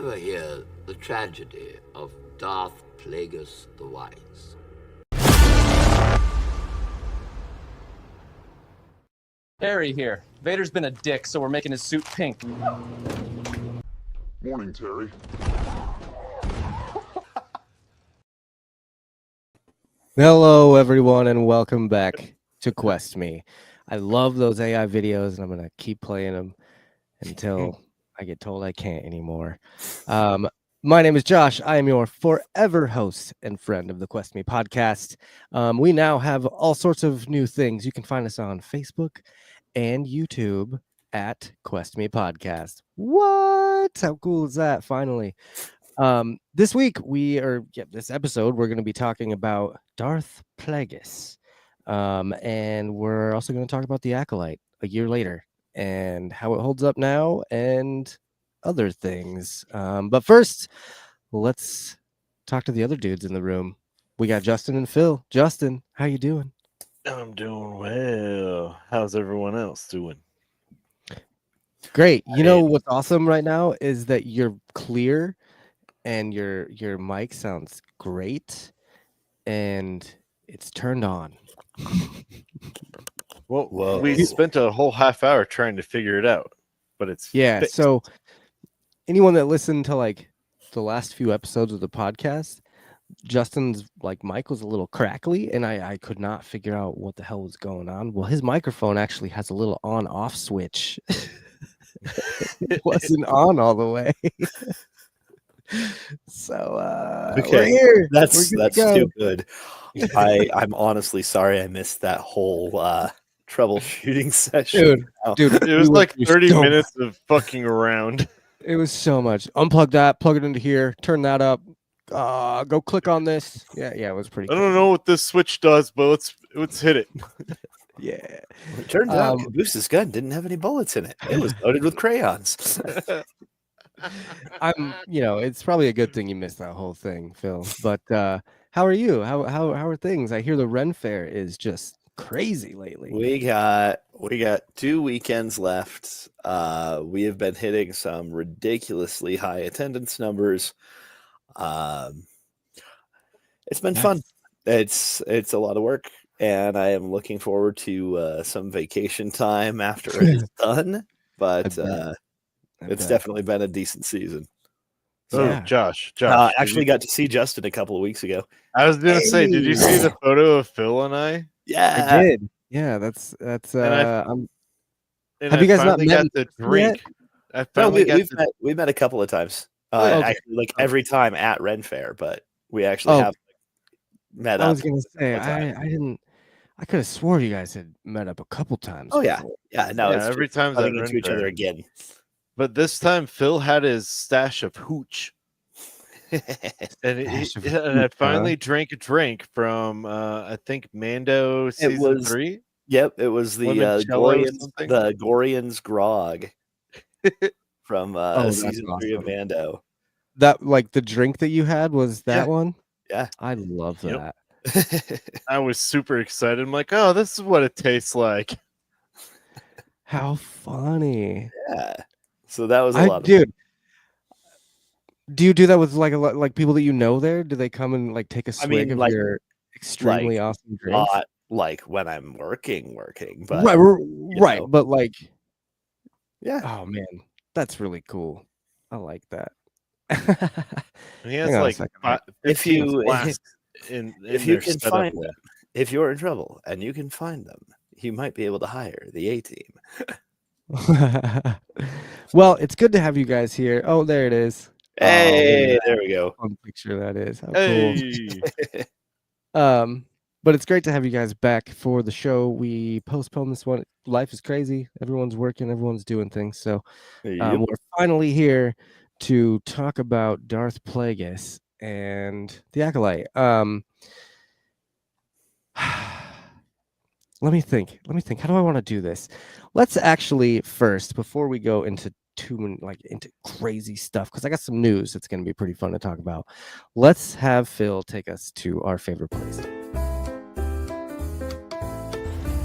ever hear the tragedy of Darth Plagueis the Wise? Harry here. Vader's been a dick, so we're making his suit pink. Morning, Terry. Hello, everyone, and welcome back to Quest Me. I love those AI videos, and I'm going to keep playing them until I get told I can't anymore. My name is Josh. I am your forever host and friend of the Quest Me podcast. We now have all sorts of new things. You can find us on Facebook and YouTube at Quest Me Podcast. What? How cool is that? Finally. This week this episode, we're going to be talking about Darth Plagueis. And we're also going to talk about the Acolyte a year later and how it holds up now and other things. But first, let's talk to the other dudes in the room. We got Justin and Phil. Justin, how you doing? I'm doing well. How's everyone else doing? Great. You know what's awesome right now is that you're clear and your mic sounds great and it's turned on. Well, we spent a whole half hour trying to figure it out, but it's fixed. So anyone that listened to like the last few episodes of the podcast, Justin's like mic was a little crackly and I could not figure out what the hell was going on. Well, his microphone actually has a little on-off switch. It wasn't on all the way. So okay, we're here. That's too good. I'm honestly sorry I missed that whole troubleshooting session. Dude, it was like 30 minutes of fucking around. It was so much. Unplug that, plug it into here, turn that up. Go click on this. Yeah, it was pretty. I don't know what this switch does, but let's hit it. Yeah. It turns out Cabooses' gun didn't have any bullets in it. It was loaded with crayons. It's probably a good thing you missed that whole thing, Phil. But how are you? How are things? I hear the Ren Fair is just crazy lately. We got 2 weekends left. We have been hitting some ridiculously high attendance numbers. It's been fun. It's a lot of work, and I am looking forward to some vacation time after it is done. But it's definitely been a decent season. So, yeah. Josh, actually got to see Justin a couple of weeks ago. I was gonna say, did you see the photo of Phil and I? Yeah, I did. Yeah, that's. Have you guys not met the drink? Yet? I finally we've met a couple of times. Okay. Actually, like every time at Ren Fair, but we actually have met up. I was gonna say I could have swore you guys had met up a couple times. Oh yeah, before. no. Yeah, it's every just time running into each other again. But this time, Phil had his stash of hooch. And I finally drank a drink from I think Mando season 3. Yep, it was the Gorian's grog from season 3 of Mando. That like the drink that you had was that one? Yeah, I love that. I was super excited. I'm like, oh, this is what it tastes like. How funny! Yeah, so that was a lot of dude. Do you do that with like people that you know there? Do they come and like take a swig of your extremely awesome drinks? Not like when I'm working, but right. But like, yeah. Oh man, that's really cool. I like that. He has like if you can find them, if you're in trouble and you can find them, you might be able to hire the A-team. Well, it's good to have you guys here. Oh, there it is. Hey, there we go. Fun picture that is. How cool. But it's great to have you guys back for the show. We postponed this one. Life is crazy. Everyone's working. Everyone's doing things. So we're finally here to talk about Darth Plagueis and the Acolyte. Let me think. How do I want to do this? Let's actually first, before we go into into crazy stuff, because I got some news that's going to be pretty fun to talk about. Let's have Phil take us to our favorite place.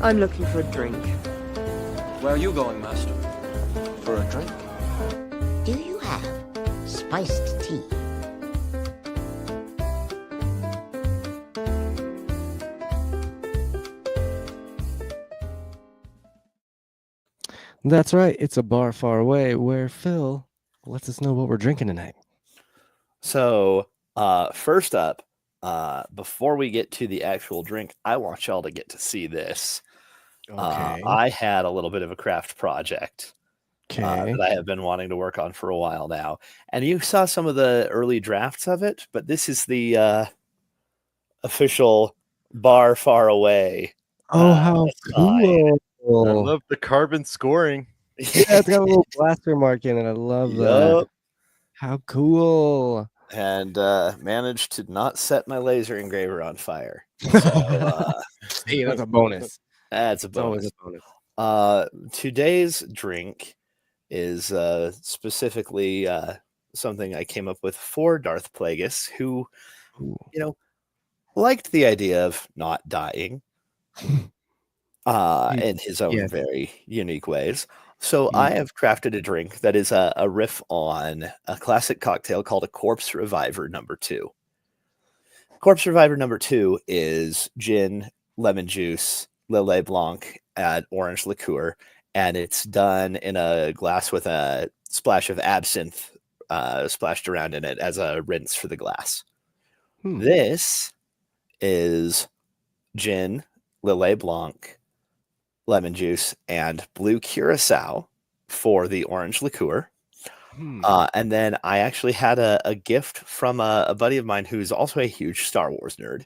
I'm looking for a drink. Where are you going, Master? For a drink? Do you have spiced tea. That's right. It's a bar far away where Phil lets us know what we're drinking tonight. So, first up, before we get to the actual drink, I want y'all to get to see this. Okay. I had a little bit of a craft project Okay. that I have been wanting to work on for a while now. And you saw some of the early drafts of it, but this is the official bar far away. Oh, how sign. cool. I love the carbon scoring. Yeah, it's got a little blaster mark in it. I love that. Yup. How cool. And managed to not set my laser engraver on fire. So Hey, that's a bonus. that's a It's always bonus. a bonus. Today's drink is specifically something I came up with for Darth Plagueis, who, Ooh. liked the idea of not dying in his own Yes. very unique ways. So I have crafted a drink that is a riff on a classic cocktail called a Corpse Reviver number 2. Corpse Reviver number 2 is gin, lemon juice, Lillet Blanc, and orange liqueur, and it's done in a glass with a splash of absinthe splashed around in it as a rinse for the glass. This is gin, Lillet Blanc, lemon juice, and blue curacao for the orange liqueur. And then I actually had a gift from a buddy of mine who's also a huge Star Wars nerd.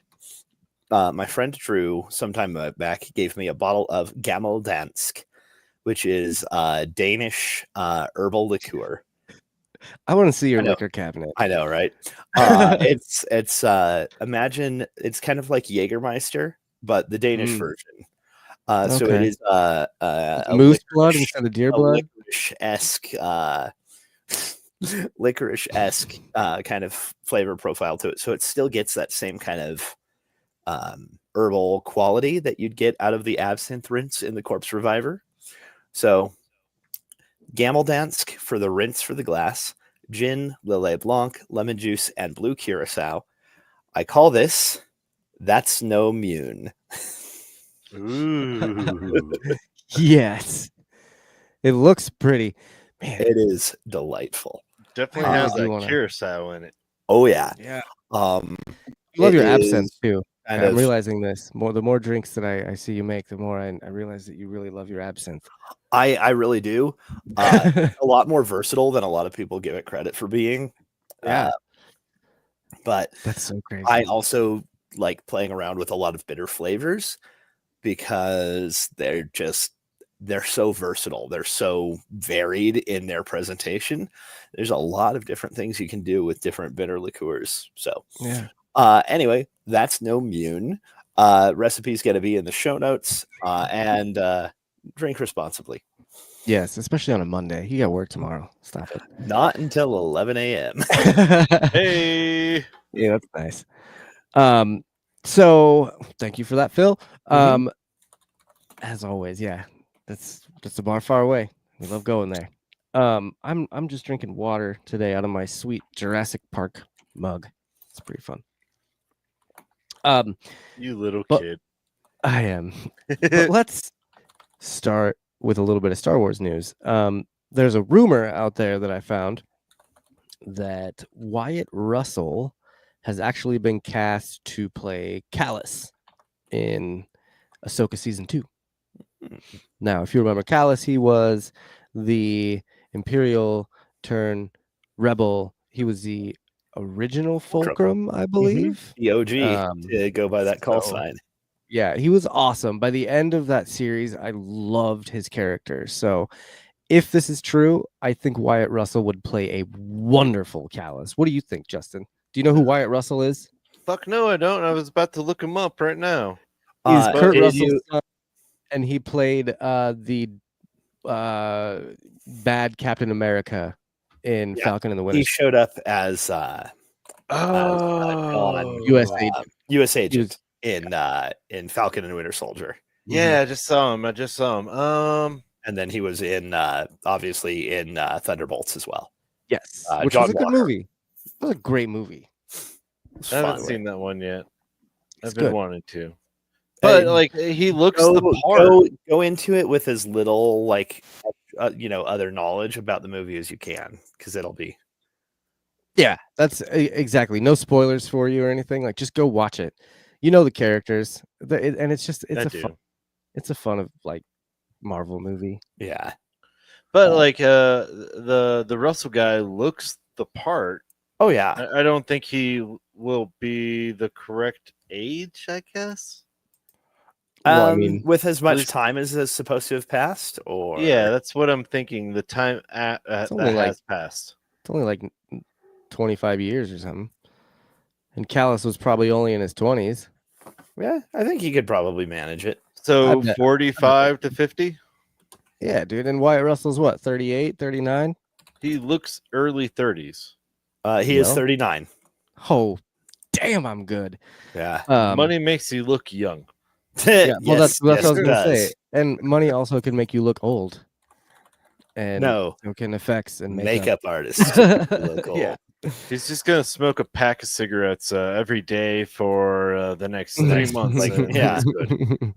My friend Drew, sometime back, gave me a bottle of Gammeldansk, which is Danish herbal liqueur. I want to see your liquor cabinet. I know, right? It's imagine it's kind of like Jägermeister, but the Danish version. So it is a moose blood instead of deer blood. Licorice-esque kind of flavor profile to it. So it still gets that same kind of herbal quality that you'd get out of the absinthe rinse in the Corpse Reviver. So Gammeldansk for the rinse for the glass, gin, Lillet Blanc, lemon juice, and blue curacao. I call this That's No Mune. Ooh. Yes. It looks pretty. Man, It is delightful. Definitely has I do that wanna- curacao in it. Oh yeah. Yeah. Um I love it your is absinthe too. kind I'm of- realizing this. The more drinks that I see you make, the more I realize that you really love your absinthe. I really do. A lot more versatile than a lot of people give it credit for being. Yeah. But That's so crazy. I also like playing around with a lot of bitter flavors because they're so versatile. They're so varied in their presentation. There's a lot of different things you can do with different bitter liqueurs. So yeah. Anyway, That's No Mune. Recipe's going to be in the show notes, and drink responsibly. Yes, especially on a Monday. You got work tomorrow. Stop it. Not until 11 a.m. Hey. Yeah, that's nice. So thank you for that, Phil. As always, yeah, that's a bar far away. We love going there. I'm just drinking water today out of my sweet Jurassic Park mug. It's pretty fun. You little but- kid. I am. But let's start with a little bit of Star Wars news. There's a rumor out there that I found that Wyatt Russell has actually been cast to play Kallus in Ahsoka Season 2. Now, if you remember Kallus, he was the Imperial turn rebel. He was the original Fulcrum, I believe. The OG to go by that call so- sign. Yeah, he was awesome. By the end of that series, I loved his character. So if this is true, I think Wyatt Russell would play a wonderful Kallus. What do you think, Justin? Do you know who Wyatt Russell is? Fuck no, I don't. I was about to look him up right now. He's Kurt did Russell's you- son, and he played the bad Captain America in Yeah, Falcon and the Winter He showed up as US agent. U.S. agent in Falcon and Winter Soldier, Yeah, I just saw him. and then he was in obviously in Thunderbolts as well. Yes, which John was a good Walker. movie. It was a great movie. It's I haven't fun. seen that one yet. It's I've been good. wanting to. But like he looks go, the part. go into it with as little other knowledge about the movie as you can, because it'll be Yeah, that's exactly. No spoilers for you or anything. Like, just go watch it. You know the characters, and it's a fun of like Marvel movie. yeah. But like the Russell guy looks the part. Oh yeah. I don't think he will be the correct age, I guess. Well, I mean, with as much least- time as is supposed to have passed, or Yeah, that's what I'm thinking. The time that has passed. It's only like 25 years or something. And Callus was probably only in his 20s. yeah, I think he could probably manage it. So I bet- 45 to 50. Yeah, dude. And Wyatt Russell's what, 38, 39? He looks early 30s. He is Well. 39. Oh, damn, I'm good. Yeah. Money makes you look young. Yeah, well, that's what I was it going to say. does. And money also can make you look old. And No. so can effects and Makeup artists look old. Yeah. He's just gonna smoke a pack of cigarettes every day for the next 3 months. Like, and yeah. he's good.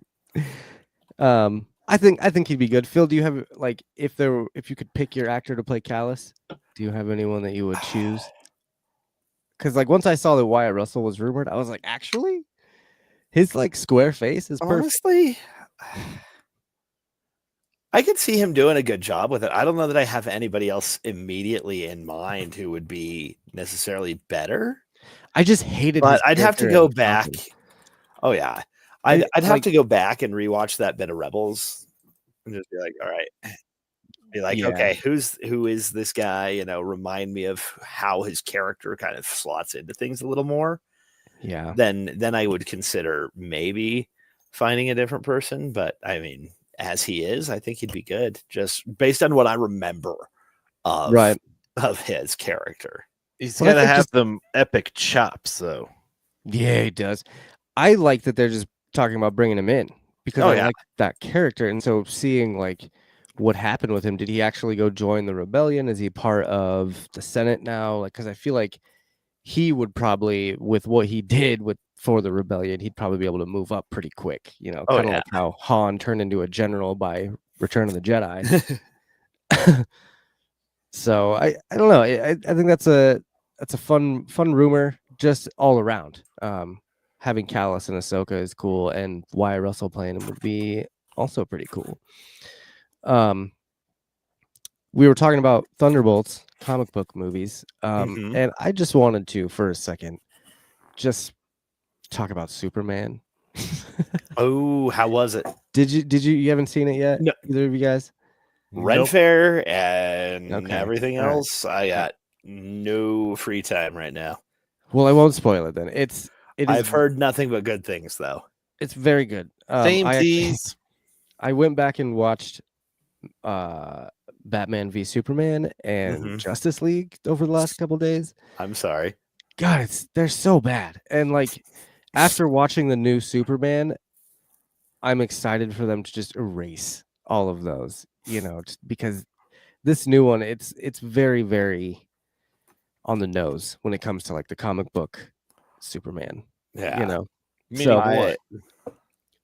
I think he'd be good. Phil, do you have like if you could pick your actor to play Callus, do you have anyone that you would choose? Because like once I saw that Wyatt Russell was rumored, I was like, actually, his like square face is perfect. Honestly, I could see him doing a good job with it. I don't know that I have anybody else immediately in mind who would be necessarily better. I just hated. But his I'd have to character go in back. Falcon. Oh yeah, I'd have like- to go back and rewatch that bit of Rebels and just be like, all right, be like, Yeah. okay, who is this guy? You know, remind me of how his character kind of slots into things a little more. Yeah. Then I would consider maybe finding a different person. But I mean, as he is, I think he'd be good just based on what I remember of his character. He's Well, I gonna think have just- them epic chops, though. Yeah, he does. I like that they're just talking about bringing him in because Oh, I yeah. like that character, and so seeing like what happened with him. Did he actually go join the rebellion? Is he part of the Senate now? Like, because I feel like he would probably, with what he did for the rebellion, he'd probably be able to move up pretty quick. You know, Oh, kind of yeah. like how Han turned into a general by Return of the Jedi. So I don't know. I think that's a fun rumor just all around. Having Callus and Ahsoka is cool, and Wyatt Russell playing him would be also pretty cool. We were talking about Thunderbolts comic book movies, Mhm. and I just wanted to, for a second, just talk about Superman. Oh, how was it? Did you haven't seen it yet? No. Either of you guys? Ren Nope. Fair and Okay. everything All right. else. I got no free time right now. Well, I won't spoil it then. It is. I've heard nothing but good things though. It's very good. Same I actually- tease. I went back and watched Batman v Superman and Mhm. Justice League over the last couple days. I'm sorry. God, they're so bad. And like after watching the new Superman, I'm excited for them to just erase all of those, you know, just because this new one, it's very, very on the nose when it comes to like the comic book Superman. Yeah. You know, Meaning so what?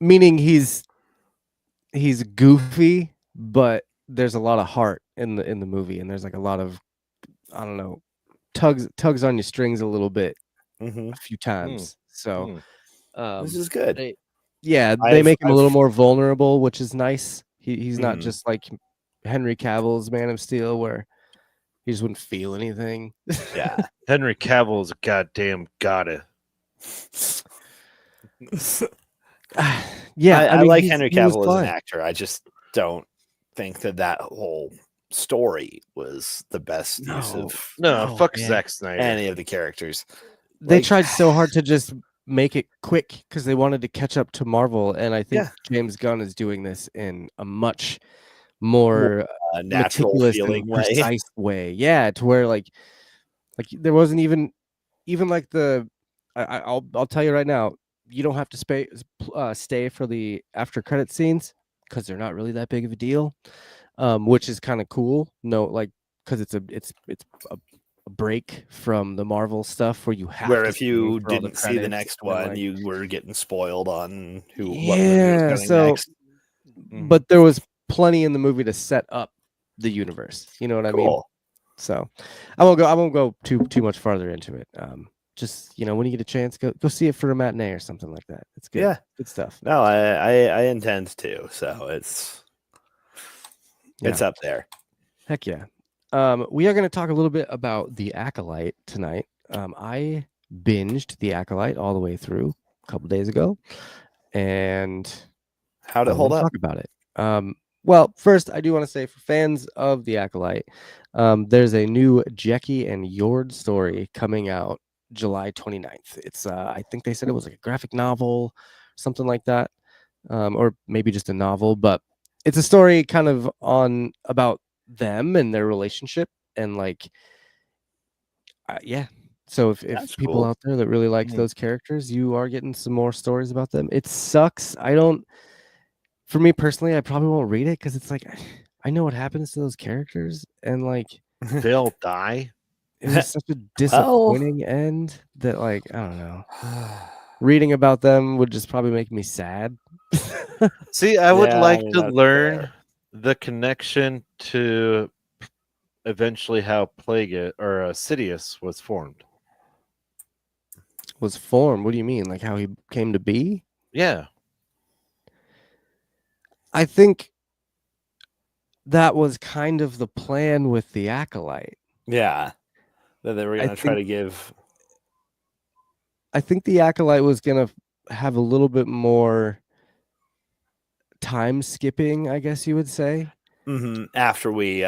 meaning he's goofy, but there's a lot of heart in the movie, and there's like a lot of, I don't know, tugs on your strings a little bit Mhm. a few times. So This is good. they make him a little I've- more vulnerable, which is nice. He's not Mhm. just like Henry Cavill's Man of Steel, where he just wouldn't feel anything. Yeah. Henry Cavill is a goddamn goddess. Yeah, I mean, like he Henry was Cavill as an fine. actor. I just don't think that whole story was the best use of No, Oh, fuck man. Zack Snyder. any of the characters. They Like- tried so hard to just make it quick because they wanted to catch up to Marvel, and I think Yeah. James Gunn is doing this in a much more A natural meticulous feeling and way. precise way. Yeah, to where like there wasn't even like the I'll tell you right now, you don't have to stay for the after credit scenes because they're not really that big of a deal, which is kind of cool. No, like because it's a break from the Marvel stuff where you have Where to if stay you for all the didn't see the credits next and, one, like, you were getting spoiled on what movie was yeah, coming so next. but there was plenty in the movie to set up the universe. You know what I mean? Cool. So I won't go too much farther into it. Just, when you get a chance, go see it for a matinee or something like that. It's good. Yeah. Good stuff. No, I intend to. So it's up there. Heck yeah. We are going to talk a little bit about the Acolyte tonight. I binged the Acolyte all the way through a couple days ago, and How'd I it hold want to up? talk about it. Well, first, I do want to say for fans of the Acolyte, there's a new Jecki and Yord story coming out July 29th. It's I think they said it was like a graphic novel, something like that, or maybe just a novel, but it's a story kind of about them and their relationship, and like, yeah. So if That's people cool. out there that really liked those characters, you are getting some more stories about them. It sucks. For me personally, I probably won't read it because it's like, I know what happens to those characters, and like, They'll die. it was such a disappointing end that, like, I don't know. Reading about them would just probably make me sad. See, I would Yeah, like I mean, to that's learn fair. the connection to eventually how Plagueis or Sidious was formed. Was formed? What do you mean? Like how he came to be? Yeah. I think that was kind of the plan with the Acolyte. Yeah. That they were I going to try think to give. I think the Acolyte was going to have a little bit more time skipping, I guess you would say. After we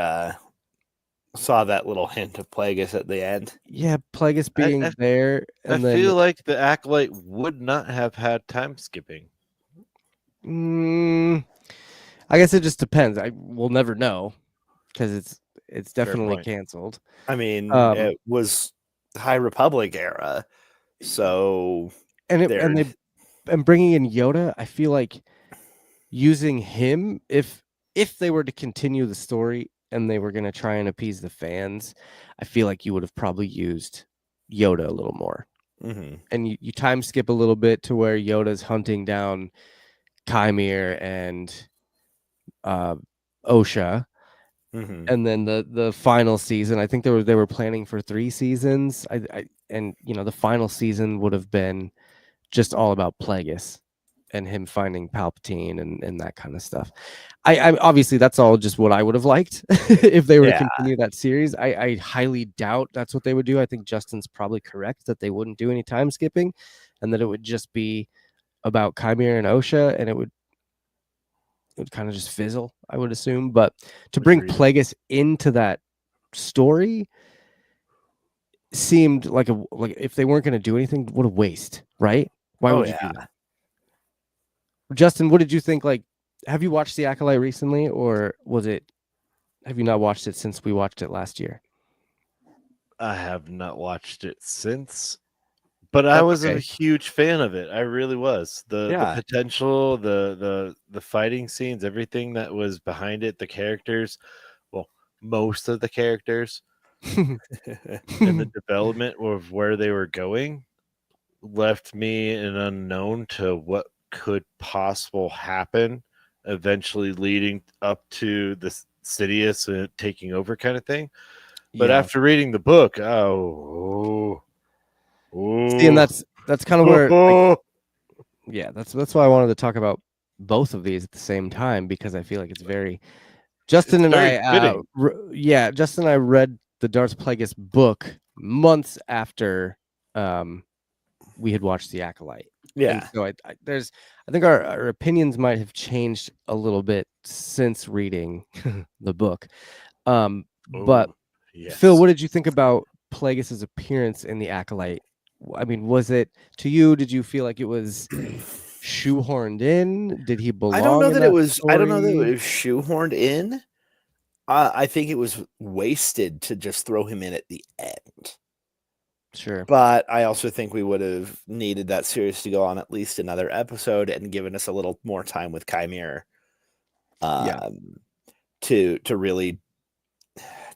saw that little hint of Plagueis at the end. Yeah, Plagueis being there, I and then feel like the Acolyte would not have had time skipping. I guess it just depends. We'll never know because it's definitely point. canceled. I mean, it was High Republic era, so and bringing in Yoda, I feel like using him, if they were to continue the story and they were going to try and appease the fans, I feel like you would have probably used Yoda a little more. And you time skip a little bit to where Yoda's hunting down Chimere and Osha. And then the final season, I think they were planning for 3 seasons. And the final season would have been just all about Plagueis and him finding Palpatine and that kind of stuff. I obviously that's all just what I would have liked if they were to continue that series. I highly doubt that's what they would do. I think Justin's probably correct that they wouldn't do any time skipping, and that it would just be about Chimere and Osha, and it would kind of just fizzle, I would assume. But to bring Plagueis into that story seemed like if they weren't going to do anything, what a waste, right? Why would you do that? Justin, what did you think? Like, have you watched The Acolyte recently, or have you not watched it since we watched it last year? I have not watched it since, but I was a huge fan of it. I really was. The potential, the fighting scenes, everything that was behind it, the characters, well, most of the characters, and the development of where they were going left me an unknown to what could possible happen, eventually leading up to the Sidious taking over kind of thing. But after reading the book, see, and that's kind of where, that's why I wanted to talk about both of these at the same time, because I feel like it's very Justin and I read the Darth Plagueis book months after we had watched The Acolyte. And so I think our opinions might have changed a little bit since reading the book. But Phil, what did you think about Plagueis' appearance in The Acolyte? I mean, was it to you? Did you feel like it was shoehorned in? Did he belong? I don't know that it was story? shoehorned in. I think it was wasted to just throw him in at the end. Sure. But I also think we would have needed that series to go on at least another episode and given us a little more time with Chimere to really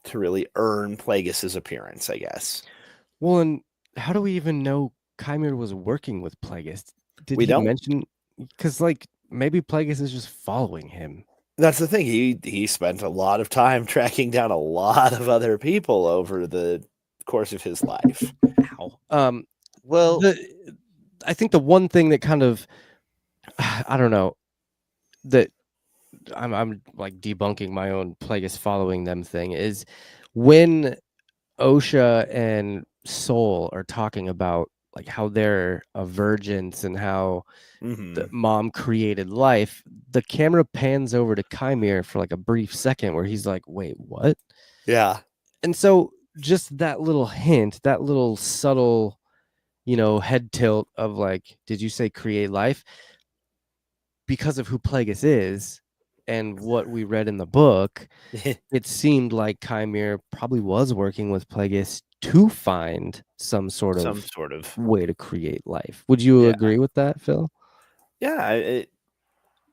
to really earn Plagueis' appearance, I guess. Well, and how do we even know Chimera was working with Plagueis? Did We he don't. mention? Because like maybe Plagueis is just following him. That's the thing. He spent a lot of time tracking down a lot of other people over the course of his life. Ow. Well, I think the one thing that kind of I don't know that I'm like debunking my own Plagueis following them thing is when Osha and Soul are talking about like how they're a virgins and how the mom created life, the camera pans over to Chimera for like a brief second where he's like, wait, what? Yeah. And so just that little hint, that little subtle, head tilt of like, did you say create life? Because of who Plagueis is and what we read in the book, it seemed like Chimera probably was working with Plagueis to find some sort of way to create life. Would you agree with that, Phil? Yeah,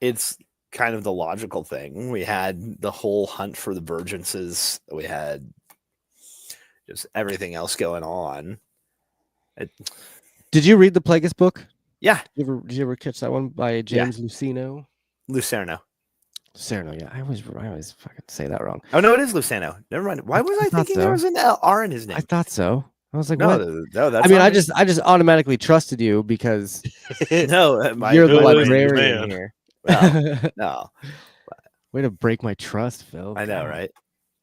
it's kind of the logical thing. We had the whole hunt for the Virginses. We had just everything else going on. Did you read the Plagueis book? Yeah. Did you ever catch that one by James Luceno? Lucerno. Yeah. I always fucking say that wrong. Oh no, it is Luceno. Never mind. Why was I thinking there was an R in his name? I thought so. I was like, no, what? No, that's I mean, I just automatically trusted you because no, you're the librarian here. No. Way to break my trust, Phil. I know, right?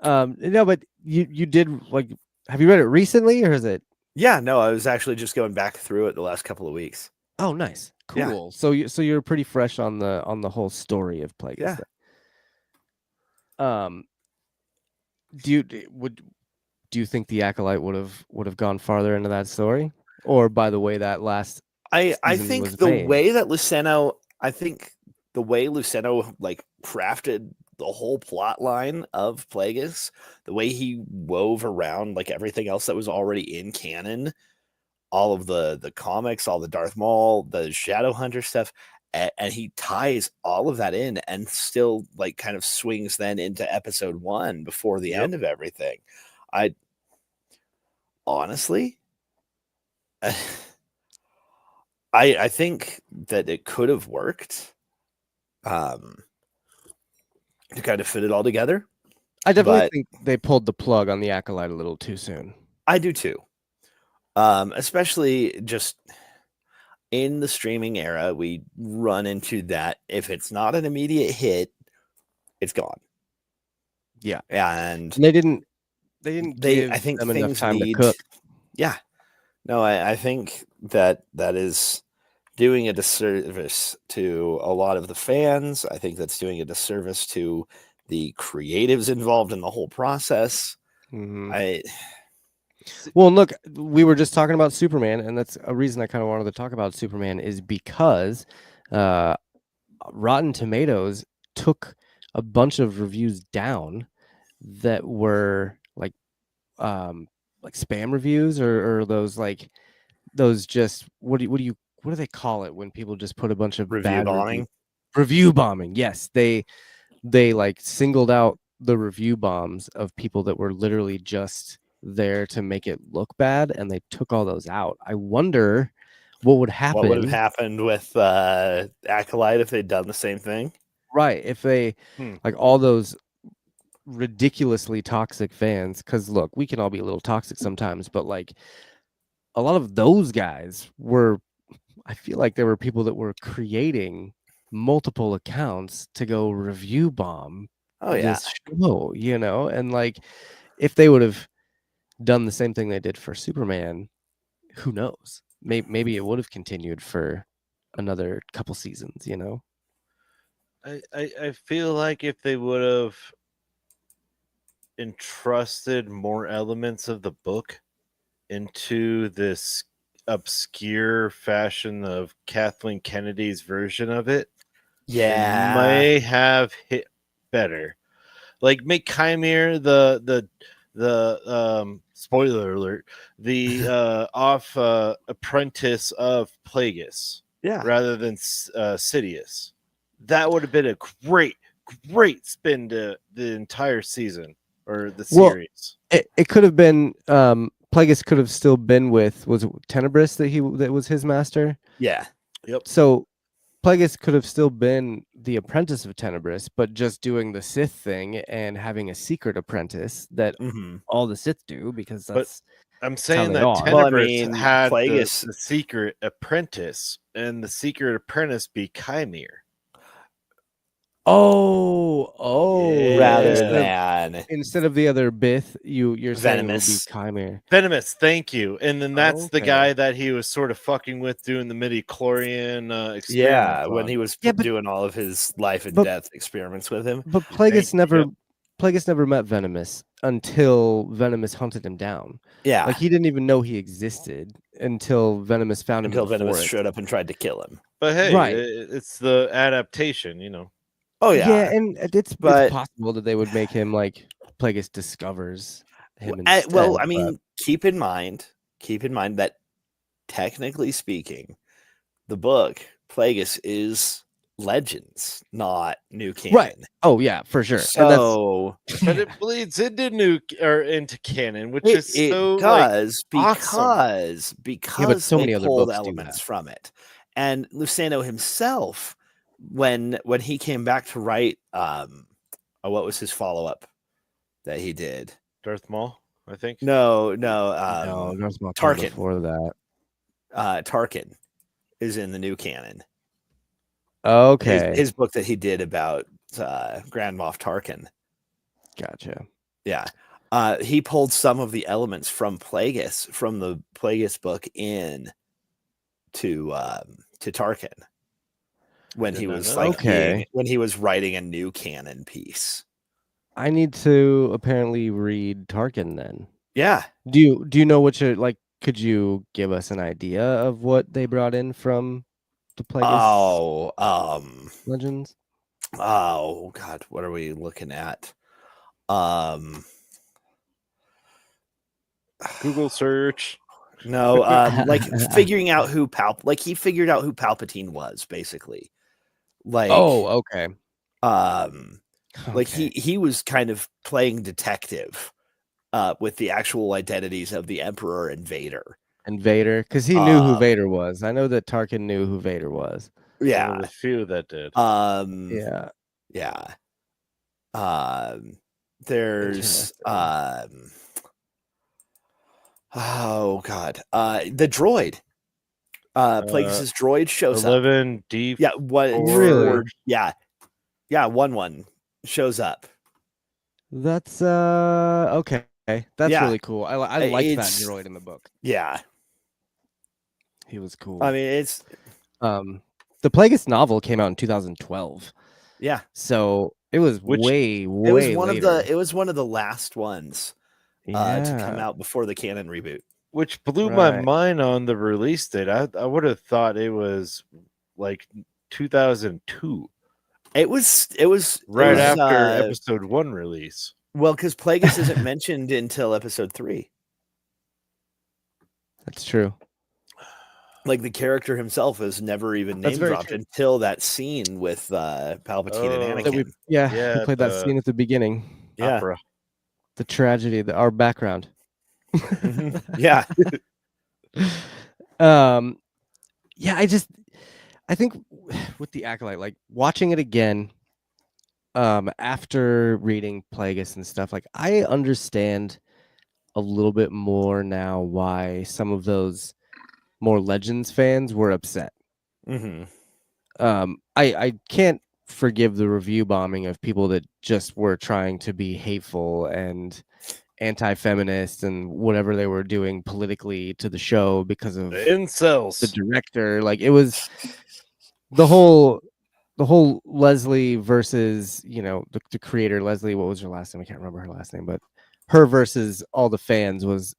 No, but you did like. Have you read it recently, or is it? Yeah, no, I was actually just going back through it the last couple of weeks. Oh, nice, cool. Yeah. So you're pretty fresh on the whole story of Plagueis. Yeah. Do you think the Acolyte would have gone farther into that story, or by the way that last? I think the way that Luceno, like crafted the whole plot line of Plagueis, the way he wove around like everything else that was already in canon, all of the comics, all the Darth Maul, the Shadowhunter stuff, and he ties all of that in and still like kind of swings then into episode 1 before the end of everything. I honestly I think that it could have worked to kind of fit it all together. I definitely think they pulled the plug on the Acolyte a little too soon. I do too. Especially just in the streaming era, we run into that. If it's not an immediate hit, it's gone. Yeah. And they didn't give I think them things enough time to cook. Yeah. No, I think that is doing a disservice to a lot of the fans. I think that's doing a disservice to the creatives involved in the whole process. Mm-hmm. Well, look, we were just talking about Superman, and that's a reason I kind of wanted to talk about Superman is because Rotten Tomatoes took a bunch of reviews down that were like spam reviews or those just what do they call it when people just put a bunch of review bombing? Yes, they like singled out the review bombs of people that were literally just there to make it look bad, and they took all those out. I wonder what would happen. What would have happened with Acolyte if they'd done the same thing? Right, if they like all those ridiculously toxic fans, because look, we can all be a little toxic sometimes, but like a lot of those guys were, I feel like there were people that were creating multiple accounts to go review bomb this show, and like if they would have done the same thing they did for Superman, who knows? Maybe it would have continued for another couple seasons, I feel like if they would have entrusted more elements of the book into this obscure fashion of Kathleen Kennedy's version of it, may have hit better. Like make Chimera the spoiler alert, the off apprentice of Plagueis, rather than Sidious. That would have been a great spin to the entire season. or the Well, series. It could have been Plagueis could have still been with, was it Tenebris that was his master? Yeah. Yep. So Plagueis could have still been the apprentice of Tenebris, but just doing the Sith thing and having a secret apprentice that all the Sith do, because that's I'm saying they that are. Tenebris Well, had Plagueis... the secret apprentice, and the secret apprentice be Chimere. Oh, rather than instead of the other Bith, you're saying it will be Venomous. Chimere. Venomous, thank you. And then that's the Okay. guy that he was sort of fucking with doing the midi-chlorian experiments. Yeah, when on. he was doing all of his life and death experiments with him. But Plagueis never met Venomous until Venomous hunted him down. Yeah, like he didn't even know he existed until Venomous found him. until in the Venomous forest. showed up and tried to kill him. But hey, Right. It's the adaptation, you know. Oh yeah, and it's possible that they would make him like Plagueis discovers him instead. Well, I mean, keep in mind that technically speaking, the book Plagueis is Legends, not new canon. Right. Oh yeah, for sure. So, but it bleeds into canon, which it is so does awesome. because so they many other pulled books do elements that. from it. And Luceno himself, when he came back to write, what was his follow up that he did? Darth Maul, I think. No, Darth Maul Tarkin. Before that, Tarkin is in the new canon. Okay, his book that he did about Grand Moff Tarkin. Gotcha. Yeah, he pulled some of the elements from Plagueis, from the Plagueis book, in to Tarkin when he was when he was writing a new canon piece. I need to apparently read Tarkin then. Yeah. Do you know what could you give us an idea of what they brought in from the Plagueis Legends? Oh God, what are we looking at? Google search. No, figuring out who he figured out who Palpatine was, basically. Okay. Like he was kind of playing detective with the actual identities of the Emperor and Vader. Because he knew who Vader was. I know that Tarkin knew who Vader was. Yeah. One of the few that did. Yeah. There's oh God. The droid. Plagueis' droid shows 11 up. D. Yeah, what really? Yeah. Yeah, 1 shows up. That's okay. That's really cool. I liked that droid in the book. Yeah. He was cool. I mean, it's the Plagueis novel came out in 2012. Yeah. So it was way it was one later. it was one of the last ones to come out before the canon reboot. Which blew my mind on the release date. I would have thought it was like 2002. It was after episode 1 release. Well, because Plagueis isn't mentioned until episode 3. That's true. Like the character himself is never even name dropped until that scene with Palpatine and Anakin. We played that scene at the beginning. Yeah, opera. The tragedy, our background. Yeah. I think with the Acolyte, like watching it again, after reading Plagueis and stuff, like I understand a little bit more now why some of those more Legends fans were upset. I can't forgive the review bombing of people that just were trying to be hateful and anti-feminist and whatever they were doing politically to the show because of the incels, the director. Like it was the whole Leslie versus, the creator, Leslie, what was her last name? I can't remember her last name, but her versus all the fans was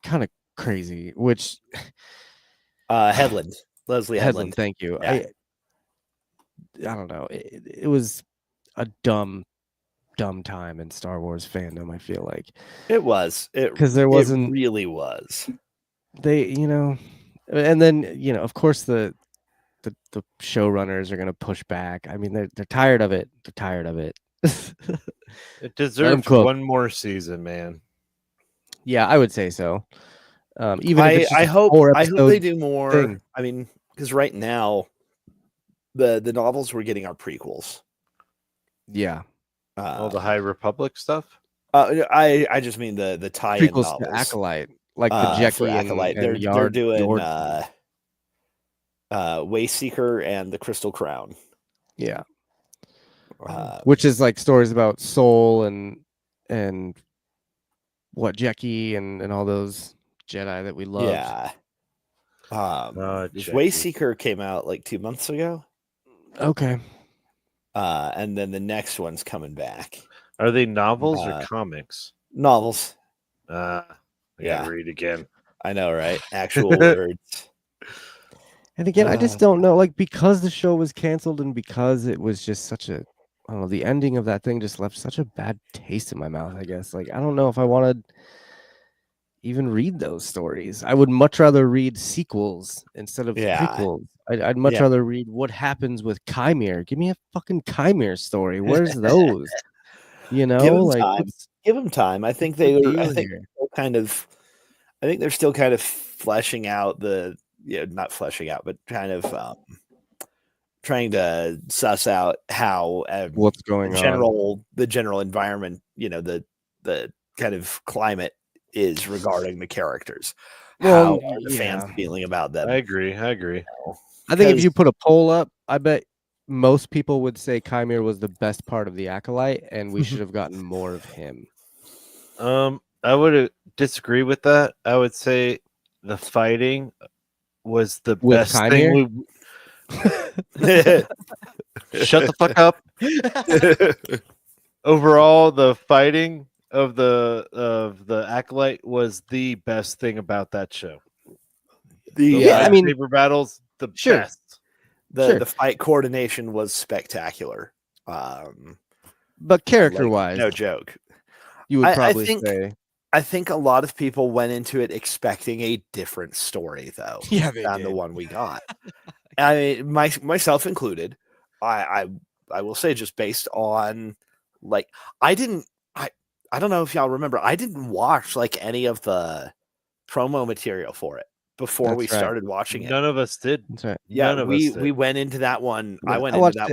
kind of crazy, which Headland, Leslie Headland. Thank you. Yeah. I don't know. It was a dumb time in Star Wars fandom. I feel like it was because there wasn't. It really was. They, and then of course the showrunners are going to push back. I mean, they're tired of it. They're tired of it. It deserves cook. one more season, man. Yeah, I would say so. Even if it's just I a hope 4-episode they do more. thing. I mean, because right now the novels we're getting are prequels. Yeah, All the High Republic stuff. I just mean the tie-in prequels novels. to Acolyte, like the For Jackie Acolyte, and they're Yard. doing Yord. Wayseeker and the Crystal Crown. Yeah, Uh, which is like stories about Soul and what Jackie and all those Jedi that we loved. yeah. Jackie. Wayseeker came out like 2 months ago. Okay. And then the next one's coming back. Are they novels or comics? Novels. I gotta read again. I know, right? Actual words. And again, I just don't know, like, because the show was canceled and because it was just such a, I don't know, the ending of that thing just left such a bad taste in my mouth, I guess. Like, I don't know if I want to even read those stories. I would much rather read sequels instead of prequels. I'd much rather read what happens with Chimere. Give me a fucking Chimere story. Where's those? You know, give them time. I think they're still kind of fleshing out not fleshing out, but kind of trying to suss out how what's going on, the general environment, the kind of climate is regarding the characters. How are the fans feeling about them? I agree. I think if you put a poll up, I bet most people would say Chimere was the best part of the Acolyte, and we should have gotten more of him. I would disagree with that. I would say the fighting was the best Chimere? thing. Shut the fuck up. Overall, the fighting of the Acolyte was the best thing about that show. Saber battles, the best. The fight coordination was spectacular. But character-wise, no joke. You would probably say. I think a lot of people went into it expecting a different story, though, than the one we got. I mean, myself included. I will say, just based on I don't know if y'all remember, I didn't watch any of the promo material for it before we started watching it. None of us did. That's right. Yeah, we went into that one. Yeah, I watched a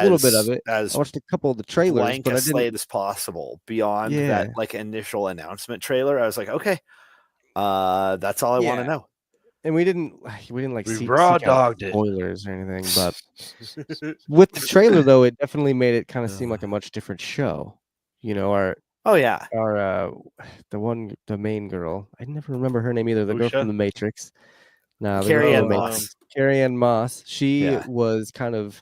little bit of it. I watched a couple of the trailers, but I didn't as possible beyond that initial announcement trailer. I was like, okay, that's all I want to know. And we didn't see raw dogged it. Spoilers or anything, but with the trailer though, it definitely made it kind of seem like a much different show. You know, the main girl. I never remember her name either. The girl from the Matrix. No, Carrie-Anne Moss. Carrie-Anne Moss. She was kind of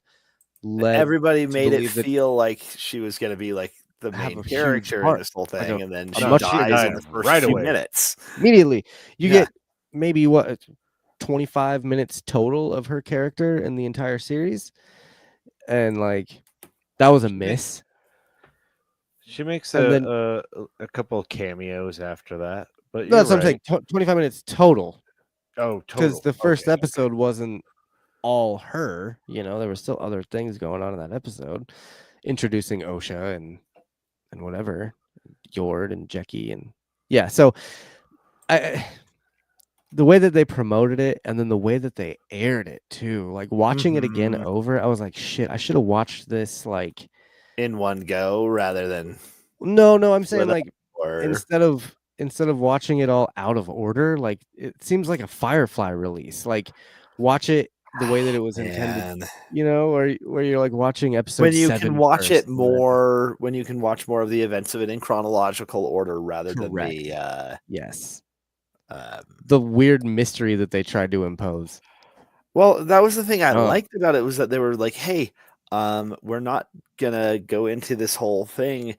led. Everybody made it feel like she was going to be the main character in this whole thing, and then she dies in the first few minutes. Immediately, you get maybe 25 minutes total of her character in the entire series, and that was a miss. She makes a couple of cameos after that, but that's what I'm saying. 25 minutes total. Oh, because the first episode wasn't all her. There were still other things going on in that episode, introducing Osha and whatever, Yord and Jackie and So, the way that they promoted it and then the way that they aired it too, watching it again over, I was like, shit, I should have watched this in one go rather than no, I'm saying instead of watching it all out of order, it seems like a Firefly release. Watch it the way that it was intended, or where you're watching episode when you 7 can watch it more, when you can watch more of the events of it in chronological order rather than the the weird mystery that they tried to impose. Well, that was the thing I liked about it, was that they were like, hey, we're not gonna go into this whole thing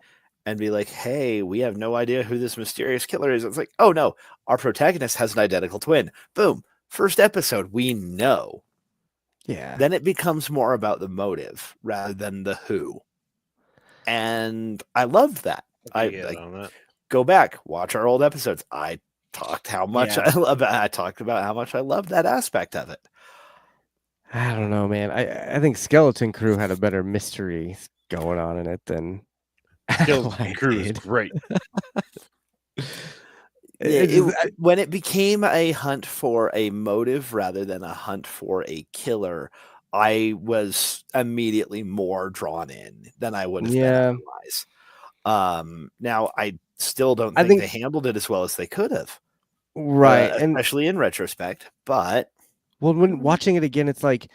and be like, hey, we have no idea who this mysterious killer is. It's like, oh no, our protagonist has an identical twin. Boom. First episode, we know. Yeah. Then it becomes more about the motive rather than the who. And I loved that. Go back, watch our old episodes. I talked about how much I love that aspect of it. I don't know, man. I think Skeleton Crew had a better mystery going on in it than Killed Acolyte crew is did. great. When it became a hunt for a motive rather than a hunt for a killer, I was immediately more drawn in than I would have been otherwise. Now I still don't think they handled it as well as they could have, right? especially in retrospect. But when watching it again, it's like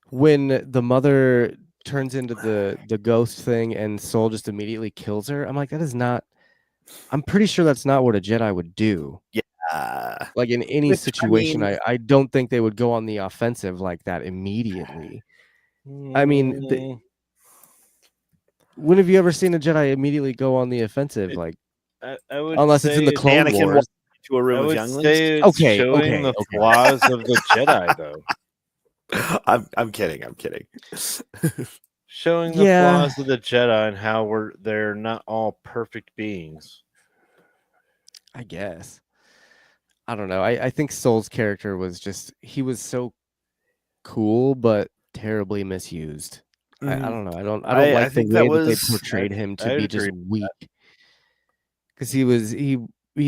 when the mother turns into the ghost thing and Soul just immediately kills her. I'm like, that is not. I'm pretty sure that's not what a Jedi would do. yeah, Like in any situation, I don't think they would go on the offensive like that immediately. I mean, when have you ever seen a Jedi immediately go on the offensive? Like, I would unless it's in the Clone Anakin Wars. To a room I of would younglings. say it's showing the flaws of the Jedi, though. I'm kidding. Showing the flaws of the Jedi and how they're not all perfect beings. I guess. I don't know. I think Soul's character was he was so cool, but terribly misused. I don't know. I don't like the way that they portrayed him to be just weak. Because he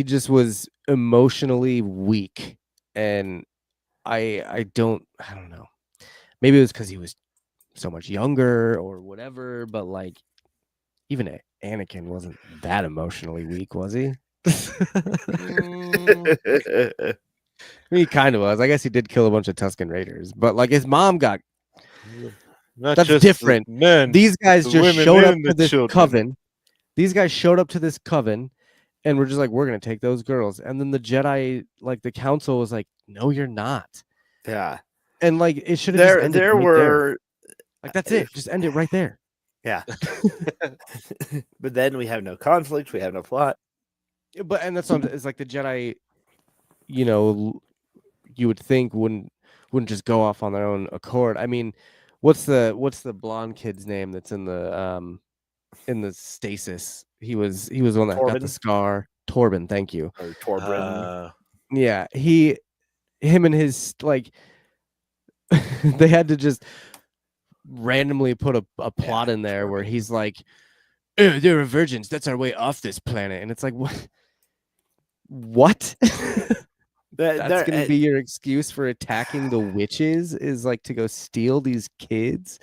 just was emotionally weak. And I don't know. Maybe it was because he was so much younger or whatever, but like even Anakin wasn't that emotionally weak, was he? He kind of was. I guess he did kill a bunch of Tusken Raiders, but like his mom got. That's different. Men, these guys just showed up to this coven. These guys showed up to this coven, and we're just like, we're gonna take those girls. And then the Jedi, like the council, was like, no, you're not. Yeah. And like it should have just ended. There. Like that's it. Just end it right there. Yeah. But then we have no conflict. We have no plot. But and that's it's like the Jedi, you know, you would think wouldn't just go off on their own accord. I mean, what's the blonde kid's name that's in the stasis? He was the one that got the scar. Torben, thank you. Or Torbrin. Yeah, him and his like they had to just randomly put a plot in there where he's like, there are virgins, that's our way off this planet. And it's like, what? That's gonna be your excuse for attacking the witches, is like to go steal these kids?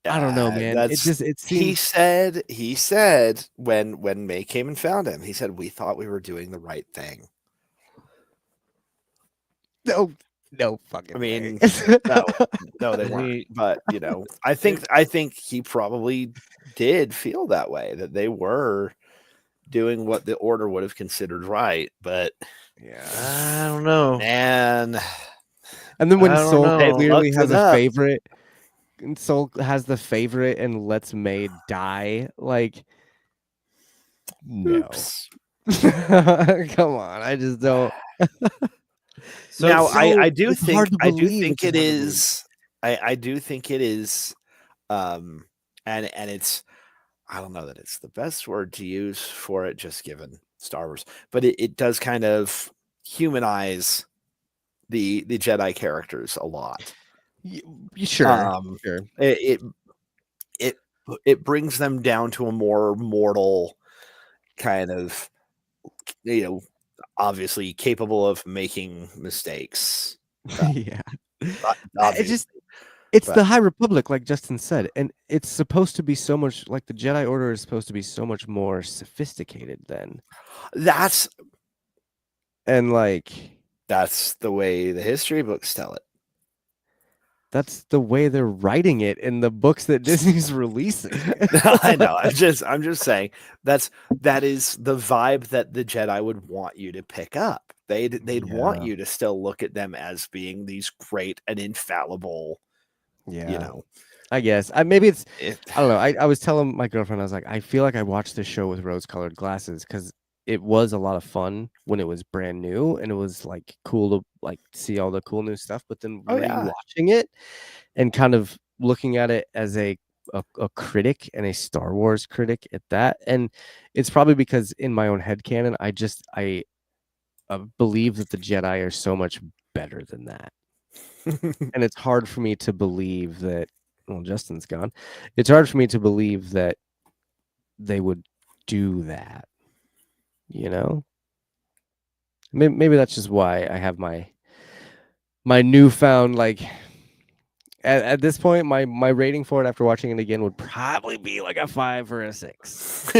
I don't know, man. It seems he said when May came and found him, he said, we thought we were doing the right thing. No fucking. I mean, no, they weren't. But you know, I think he probably did feel that way, that they were doing what the Order would have considered right. But yeah, I don't know. And then when Soul clearly has a favorite, and Soul has the favorite and lets May die, like, no. Come on, I just don't. So now I do think it is, and it's, I don't know that it's the best word to use for it, just given Star Wars, but it does kind of humanize the Jedi characters a lot. Sure. It brings them down to a more mortal kind of, you know, obviously capable of making mistakes. Yeah. It's the High Republic, like Justin said, and it's supposed to be so much like the Jedi Order is supposed to be so much more sophisticated than. That's the way the history books tell it. That's the way they're writing it in the books that Disney's releasing. I know. I'm just saying that is the vibe that the Jedi would want you to pick up. They'd want you to still look at them as being these great and infallible. Yeah. You know, I guess I don't know. I was telling my girlfriend, I was like, I feel like I watched this show with rose-colored glasses because it was a lot of fun when it was brand new and it was like cool to like see all the cool new stuff. But then rewatching it and kind of looking at it as a critic and a Star Wars critic at that, and it's probably because in my own headcanon, I believe that the Jedi are so much better than that. And it's hard for me to believe that, well, Justin's gone. It's hard for me to believe that they would do that. You know, maybe that's just why I have my newfound like. At this point, my rating for it after watching it again would probably be like a 5 or a 6.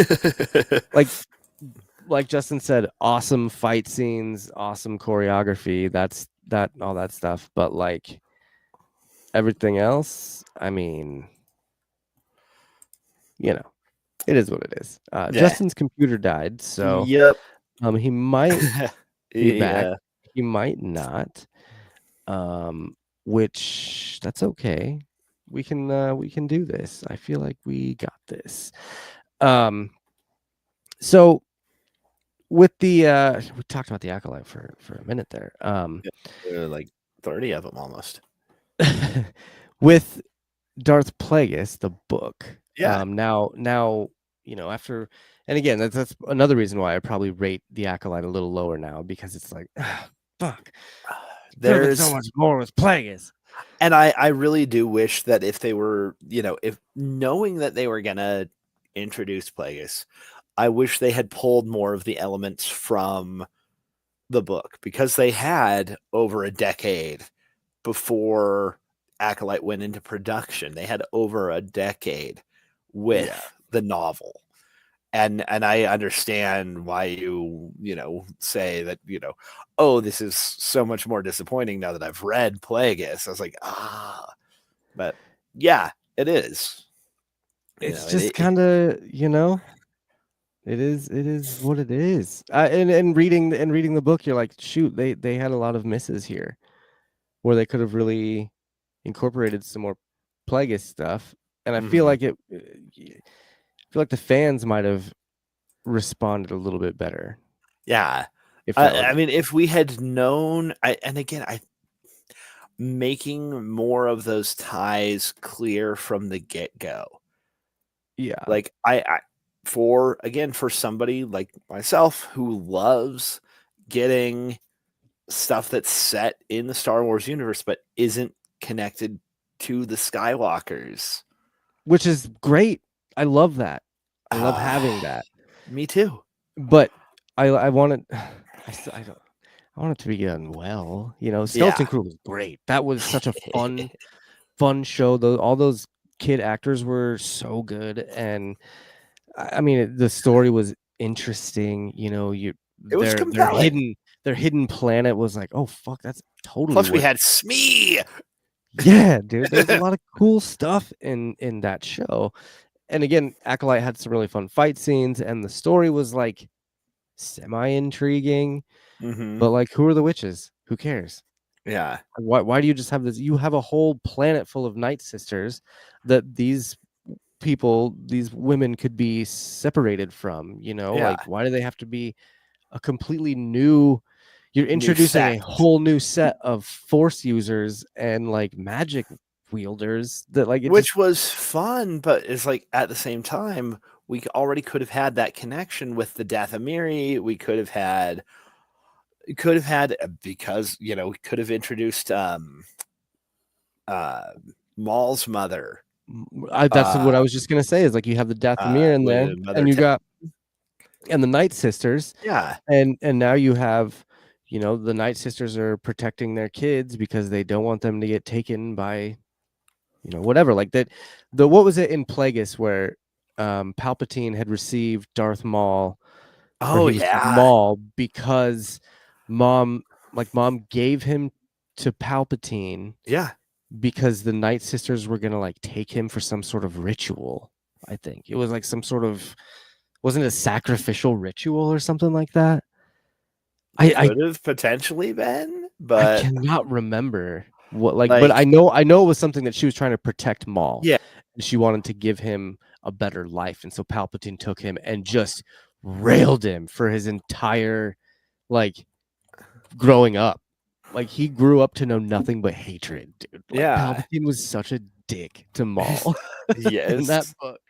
Like Justin said, awesome fight scenes, awesome choreography. That all that stuff. But like everything else, I mean, you know, it is what it is. Justin's computer died, so Yep. he might be back. Yeah. He might not. Which that's okay. We can do this. I feel like we got this. So with the we talked about the Acolyte for a minute there. There are like 30 of them almost. With Darth Plagueis, the book. Yeah. Now you know, after, and again, that's another reason why I probably rate the Acolyte a little lower now, because it's like, fuck. There's so much more with Plagueis. And I really do wish that if they were, you know, if knowing that they were gonna introduce Plagueis, I wish they had pulled more of the elements from the book, because they had over a decade before Acolyte went into production. They had over a decade with the novel. And I understand why you know, say that, you know, oh, this is so much more disappointing now that I've read Plagueis. I was like, but yeah, it is. It's just kind of, you know, it is what it is. And reading the book, you're like, shoot, they had a lot of misses here, where they could have really incorporated some more Plagueis stuff. And I feel like the fans might have responded a little bit better. Yeah. I mean, if we had known, making more of those ties clear from the get-go. Yeah. Like for somebody like myself who loves getting stuff that's set in the Star Wars universe but isn't connected to the Skywalkers, which is great. I love that. I love having that. Me too. But I want it. I want it to be done well. You know, Skeleton Crew was great. That was such a fun show. All those kid actors were so good, and I mean, the story was interesting. You know, it was compelling. Their hidden planet was like, oh fuck, that's totally. Plus, we had Smee. Yeah, dude. There's a lot of cool stuff in that show. And again, Acolyte had some really fun fight scenes, and the story was like semi-intriguing. But like, who are the witches? Who cares? Yeah. Why do you just have this? You have a whole planet full of Night Sisters that these people, these women, could be separated from. You know, like, why do they have to be a completely new? You're introducing a whole new set of Force users and like magic wielders that like, which was fun, but it's like at the same time we already could have had that connection with the Dathomiri. We could have had because, you know, we could have introduced Maul's mother. That's what I was just gonna say, is like, you have the Dathomir in there, and you got the Night Sisters, and now you have, you know, the Night Sisters are protecting their kids because they don't want them to get taken by, you know, whatever. Like that, what was it in Plagueis where Palpatine had received Darth Maul? Maul, because mom gave him to Palpatine. Yeah. Because the Night Sisters were gonna like take him for some sort of ritual. I think it was like some sort of, wasn't it a sacrificial ritual or something like that? I could have potentially been, but I cannot remember what but I know it was something that she was trying to protect Maul. Yeah. And she wanted to give him a better life. And so Palpatine took him and just railed him for his entire like growing up. Like, he grew up to know nothing but hatred, dude. Like, Palpatine was such a dick to Maul. Yes. In that book.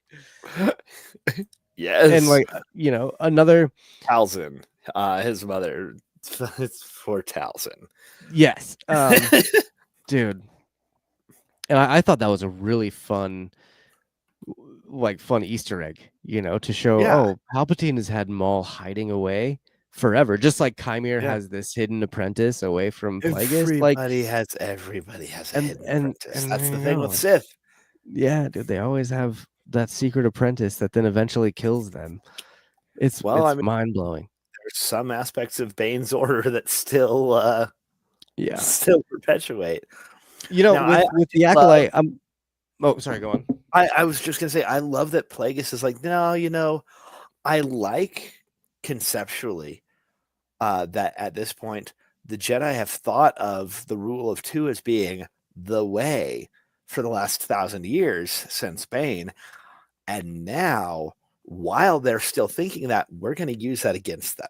Yes. And like, you know, another Talzin, his mother, it's for Talzin. Yes. Dude. And I thought that was a really fun, like fun Easter egg, to show, Yeah. oh, Palpatine has had Maul hiding away forever, just like Chimere has this hidden apprentice away from Plagueis. Like, Everybody has a and hidden and apprentice. and That's there the you thing go. with Sith. Yeah, dude, they always have that secret apprentice that then eventually kills them. It's mind blowing. There's some aspects of Bane's order that still perpetuate. Now, with the Acolyte, sorry, go on. I was just gonna say, I love that Plagueis is like, no, I like conceptually that at this point the Jedi have thought of the rule of two as being the way for the last 1,000 years since Bane, and now while they're still thinking that, we're going to use that against them.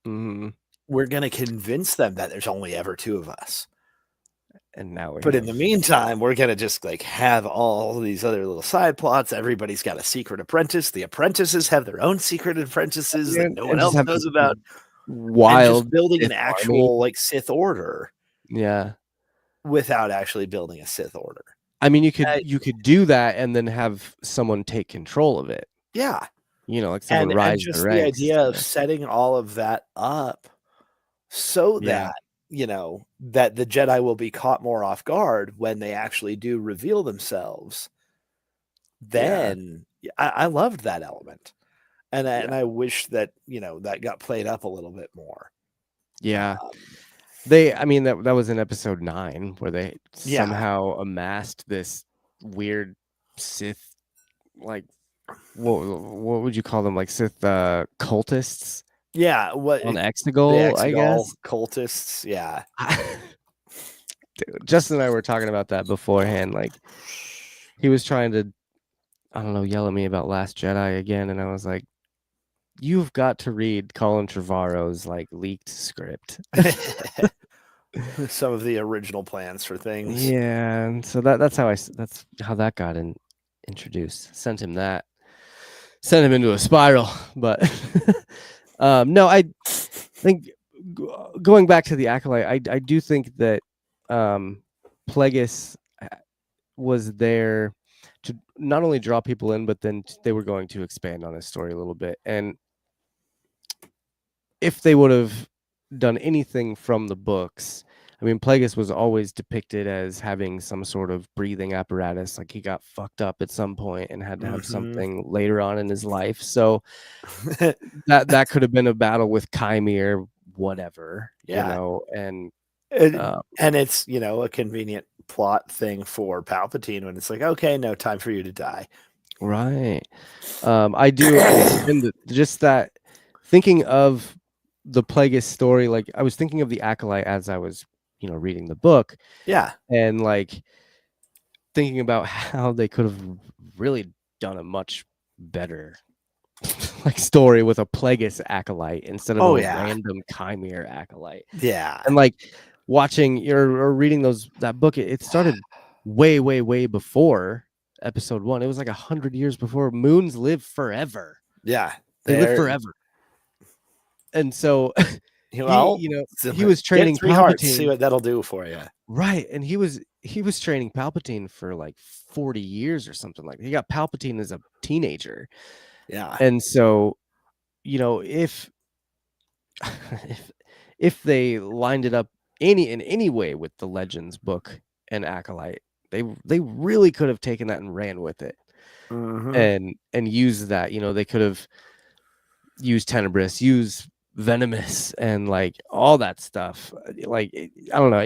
Mm-hmm. We're going to convince them that there's only ever two of us. And now in the meantime, we're going to just like have all these other little side plots. Everybody's got a secret apprentice. The apprentices have their own secret apprentices that no one else knows about. Wild, and just building an actual like Sith order. Yeah. Without actually building a Sith order. I mean, you could do that and then have someone take control of it. Yeah. Like someone rise just the ranks. idea of setting all of that up so that, that the Jedi will be caught more off guard when they actually do reveal themselves. Then I loved that element. And I wish that, that got played up a little bit more. Yeah. That was in episode 9 where they somehow amassed this weird Sith, like, what would you call them? Like Sith cultists? Yeah. On Exegol, I guess. Cultists. Yeah. Dude, Justin and I were talking about that beforehand. Like, he was trying to, I don't know, yell at me about Last Jedi again. And I was like, you've got to read Colin Trevorrow's like leaked script. Some of the original plans for things. Yeah, and so that's how that got introduced. Sent him into a spiral. But no, I think going back to the Acolyte, I do think that Plagueis was there to not only draw people in, but then they were going to expand on his story a little bit. And if they would have done anything from the books, I mean, Plagueis was always depicted as having some sort of breathing apparatus, like he got fucked up at some point and had to have something later on in his life. So that could have been a battle with Chimere, whatever, and it's a convenient plot thing for Palpatine when it's like, okay, no time for you to die. Right. I do, and just that thinking of the Plagueis story, like I was thinking of the Acolyte as I was, reading the book. Yeah. And like thinking about how they could have really done a much better like story with a Plagueis Acolyte instead of a random Chimere Acolyte. Yeah. And like watching or reading that book, it started way, way, way before episode 1. It was like 100 years before. Moons live forever. Yeah. They live forever. And so he was training Palpatine. See what that'll do for you. Right. And he was training Palpatine for like 40 years or something like that. He got Palpatine as a teenager. Yeah. And so, if they lined it up in any way with the Legends book and Acolyte, they really could have taken that and ran with it. And used that. They could have used Tenebris, used Venomous, and like all that stuff. Like, I don't know,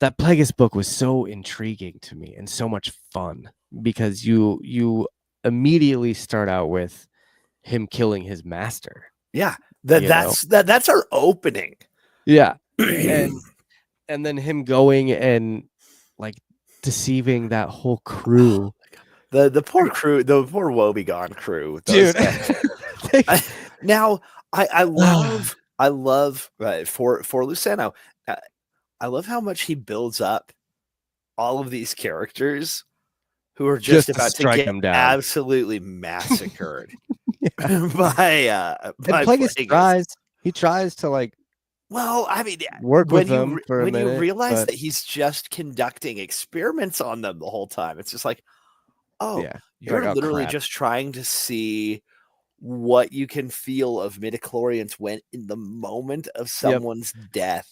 that Plagueis book was so intriguing to me and so much fun because you immediately start out with him killing his master. Yeah, that's our opening. Yeah. and then him going and like deceiving that whole crew. The poor crew, the poor woebegone crew, dude. I love for Luceno. I love how much he builds up all of these characters who are just about to get them down. Absolutely massacred by Plagueis tries. He tries to like. Well, I mean, work with them for a minute. When you realize that he's just conducting experiments on them the whole time, it's just like, Oh, Yeah. you're Like, oh, literally crap. just trying to see what you can feel of midichlorians when in the moment of Yep. someone's death.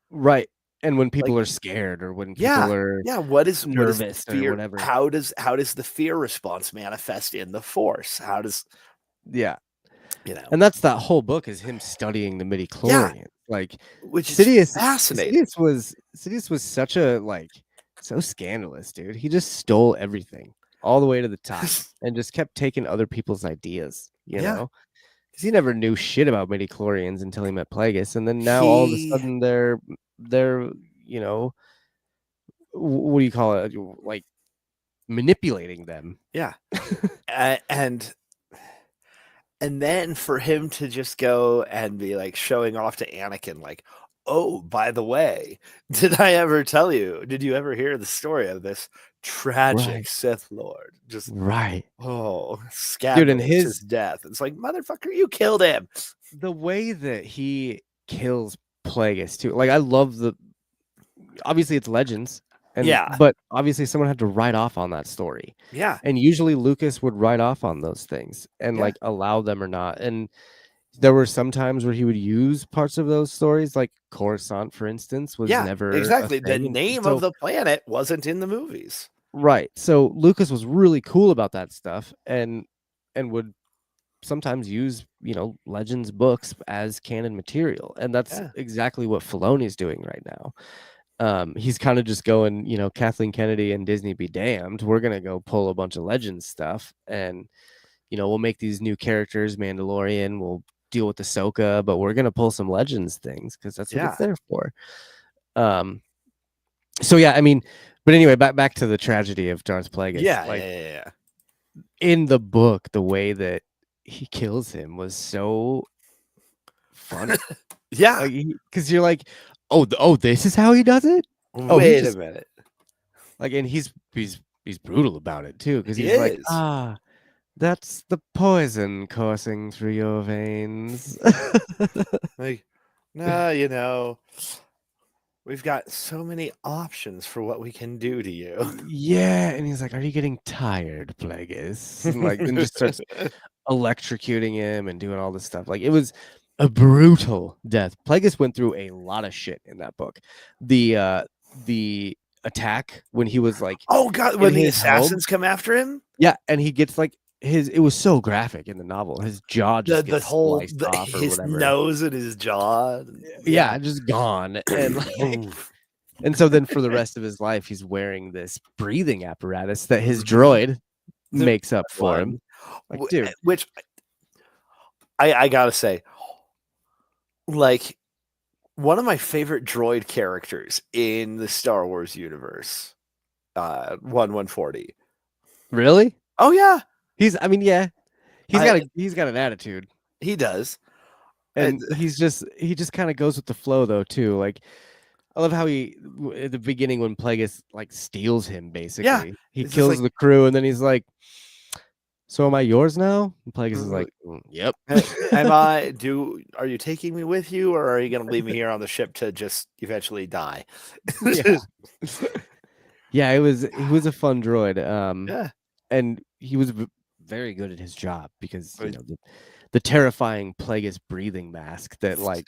Right. And when Like, people are scared or when yeah, people are yeah. What is the nervous or fear? whatever. How does the fear response manifest in the Force? How does Yeah. you know? And that's that whole book is him studying the Yeah, midichlorian. Like which is Sidious fascinating. Sidious was such a so scandalous, dude. He just stole everything all the way to the top and just kept taking other people's ideas, you Yeah, know? Because he never knew shit about midichlorians until he met Plagueis, and then now all of a he sudden they're you know what do you call it? Like manipulating them. yeah, and then for him to just go and be like showing off to Anakin, like, oh, by the way, did I ever tell you? Did you ever hear the story of this tragic Right. Sith Lord? Just Right. Dude, and scandalous his death. It's like, motherfucker, you killed him. the way that he kills Plagueis too. Like I love obviously it's Legends, Yeah. but obviously someone had to write off on that story. Yeah. And usually Lucas would write off on those things and Yeah. like allow them or not. And there were some times where he would use parts of those stories, like Coruscant, for instance, was never exactly. a The thing. name of the planet wasn't in the movies. Right. So Lucas was really cool about that stuff and would sometimes use, Legends books as canon material. And that's exactly what Filoni's doing right now. He's kind of just going, Kathleen Kennedy and Disney be damned. We're going to go pull a bunch of Legends stuff and, we'll make these new characters, Mandalorian, we'll deal with Ahsoka, but we're going to pull some Legends things because that's what it's there for. So yeah, I mean, but anyway, back to the tragedy of Darth Plagueis. Yeah. In the book, the way that he kills him was so funny. Yeah. Because you're like, oh, this is how he does it? Wait a minute. Like, and he's brutal about it too, because he's He like, is. that's the poison coursing through your veins. Like, no, we've got so many options for what we can do to you. Yeah, and he's like, "Are you getting tired, Plagueis?" And just starts electrocuting him and doing all this stuff. Like, it was a brutal death. Plagueis went through a lot of shit in that book. The attack when he was like, oh god, when the assassins come after him. Yeah, and he gets like it was so graphic in the novel. His jaw just gets sliced off or his whatever. Nose and his jaw. Yeah, just gone. And and so then for the rest of his life, he's wearing this breathing apparatus that his droid makes up for him. Like, dude. Which I gotta say, like, one of my favorite droid characters in the Star Wars universe, 140. Really? Oh yeah. He's got an attitude. He does. And he just kind of goes with the flow though too. Like, I love how he at the beginning when Plagueis like steals him basically. Yeah, he kills the crew and then he's like, "So am I yours now?" And Plagueis is like, "Yep." Are you taking me with you, or are you going to leave me here on the ship to just eventually die? Yeah, he was a fun droid. And he was very good at his job because the terrifying Plagueis breathing mask that like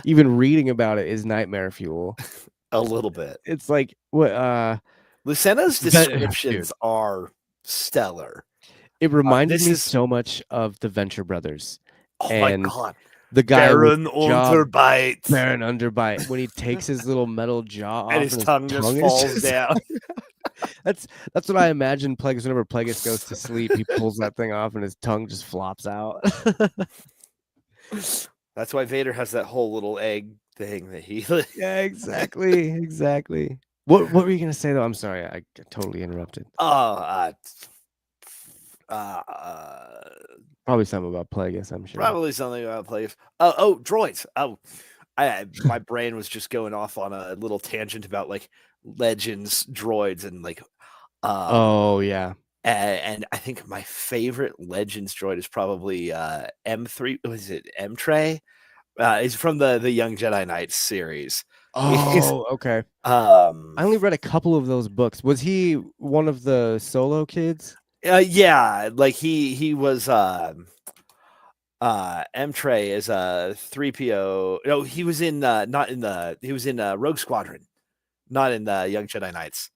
even reading about it is nightmare fuel. A little bit. It's like what Lucena's descriptions are stellar. It reminded me so much of the Venture Brothers. Oh my god. The guy Baron Underbite. Baron Underbite, when he takes his little metal jaw off and his tongue just falls down. That's what I imagine Plagueis. Whenever Plagueis goes to sleep, he pulls that thing off and his tongue just flops out. That's why Vader has that whole little egg thing that he. Yeah, exactly. What were you gonna say though? I'm sorry, I totally interrupted. Probably something about Plagueis, I'm sure. Probably something about Plagueis. Oh, droids. Oh, my brain was just going off on a little tangent about like Legends droids and like. Oh yeah. And I think my favorite Legends droid is probably M3. Was it M-Tray? It's from the Young Jedi Knights series. Oh, okay. I only read a couple of those books. Was he one of the solo kids? Yeah, like he was M-Tray is a 3PO. No, he was in he was in Rogue Squadron, not in the Young Jedi Knights.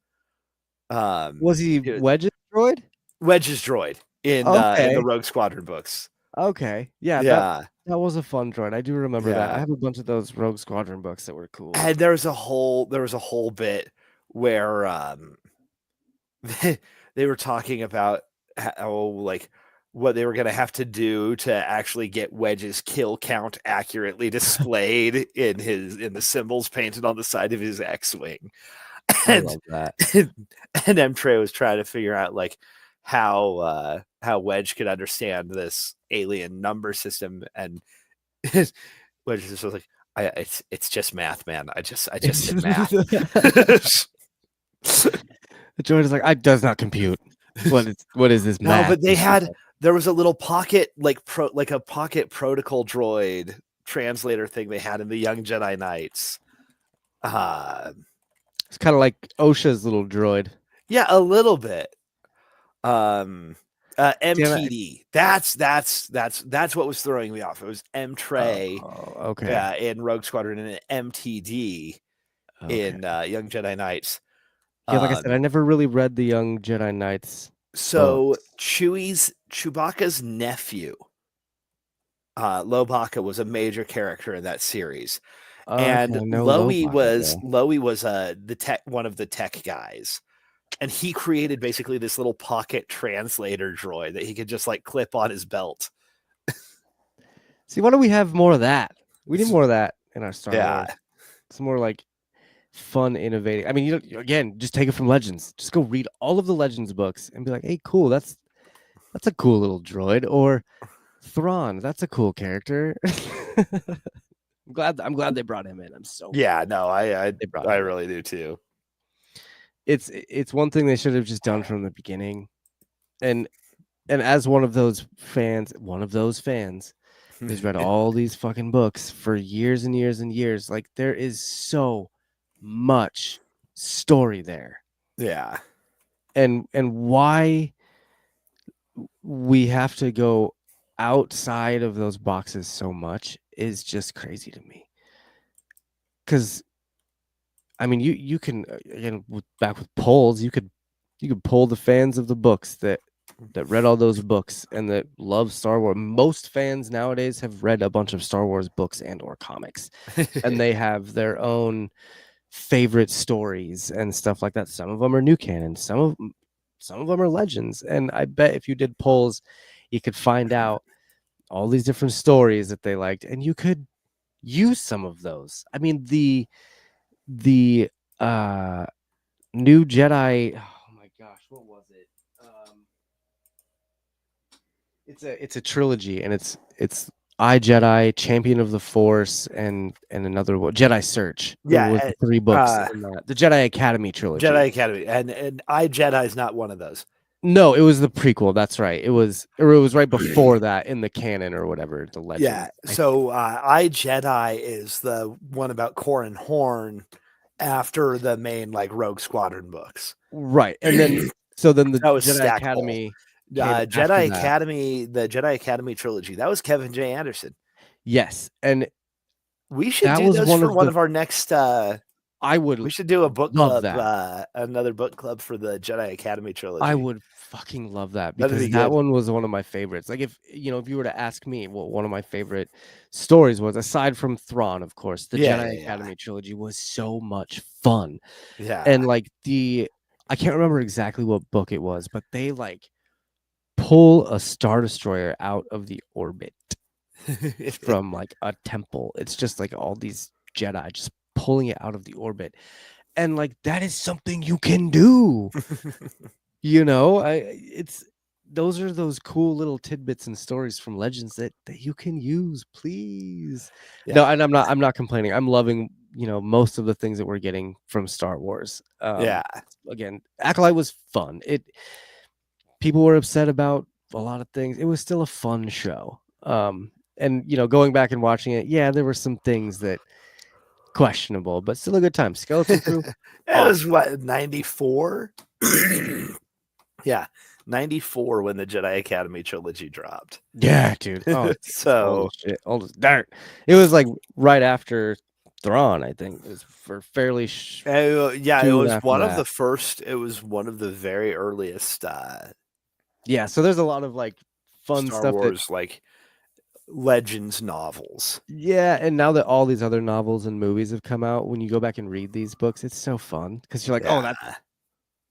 Was he Wedge's droid? Wedge's droid in the Rogue Squadron books. Okay. Yeah, Yeah. that was a fun droid. I do remember that. I have a bunch of those Rogue Squadron books that were cool. And there was a whole bit where they were talking about how, like, what they were going to have to do to actually get Wedge's kill count accurately displayed in the symbols painted on the side of his X-wing. I love that. And M-Tray was trying to figure out like how Wedge could understand this alien number system, and Wedge just was like, it's just math, man. I just did math. The droid is like, I does not compute. What is this math? No, but there was a little pocket like a pocket protocol droid translator thing they had in the Young Jedi Knights. It's kind of like OSHA's little droid. Yeah, a little bit. MTD. That's what was throwing me off. It was M-Tray. Okay. In Rogue Squadron, and MTD in Young Jedi Knights. Yeah, like I said, I never really read the Young Jedi Knights. So Chewbacca's nephew, Lobaka, was a major character in that series. And Lowy was one of the tech guys. And he created basically this little pocket translator droid that he could just like clip on his belt. See, why don't we have more of that? We need more of that in our Star Wars. It's more like fun, innovating. I mean, again, just take it from Legends. Just go read all of the Legends books and be like, hey, cool, that's a cool little droid. Or Thrawn, that's a cool character. I'm glad they brought him in. I really do too. It's one thing they should have just done from the beginning. And as one of those fans who's read all these fucking books for years and years and years, like there is so much story there. Yeah. And why we have to go outside of those boxes so much is just crazy to me. Because I mean, you can, again, back with polls, you could poll the fans of the books that read all those books and that love Star Wars. Most fans nowadays have read a bunch of Star Wars books and or comics, and they have their own favorite stories and stuff like that. Some of them are new canon, some of them are Legends, and I bet if you did polls, you could find out all these different stories that they liked, and you could use some of those. I mean, the new Jedi, oh my gosh, what was it? It's a trilogy, and it's I, Jedi, Champion of the Force, and another one, Jedi Search. Yeah, with 3 books in the Jedi Academy trilogy. Jedi Academy, and I, Jedi is not one of those. No, it was the prequel. That's right. It was right before that in the canon or whatever, the legend. Yeah. So I, Jedi is the one about Corran Horn after the main like Rogue Squadron books. Right. And then the Jedi Academy. Jedi Academy, the Jedi Academy trilogy. That was Kevin J. Anderson. Yes. And we should do those for one of our next we should do a book club, another book club for the Jedi Academy trilogy. I would fucking love that, because that one was one of my favorites. Like if you were to ask me what one of my favorite stories was, aside from Thrawn, of course, the Jedi Academy trilogy was so much fun. Yeah. And like I can't remember exactly what book it was, but they like pull a Star Destroyer out of the orbit from like a temple. It's just like all these Jedi just pulling it out of the orbit, and like that is something you can do. Those are those cool little tidbits and stories from Legends that you can use, please. No, and I'm not complaining. I'm loving most of the things that we're getting from Star Wars. Again, Acolyte was fun. People were upset about a lot of things. It was still a fun show. And going back and watching it, there were some things that questionable, but still a good time. Skeleton Crew. It was what, 94? Yeah, 94 when the Jedi Academy trilogy dropped. Yeah, dude. Oh, so old as dirt. It was like right after Thrawn, I think. It was for fairly. Yeah, it was one of the first. It was one of the very earliest. Yeah, so there's a lot of like fun Star stuff Wars like Legends novels. Yeah, and now that all these other novels and movies have come out, when you go back and read these books, it's so fun because you're like, oh,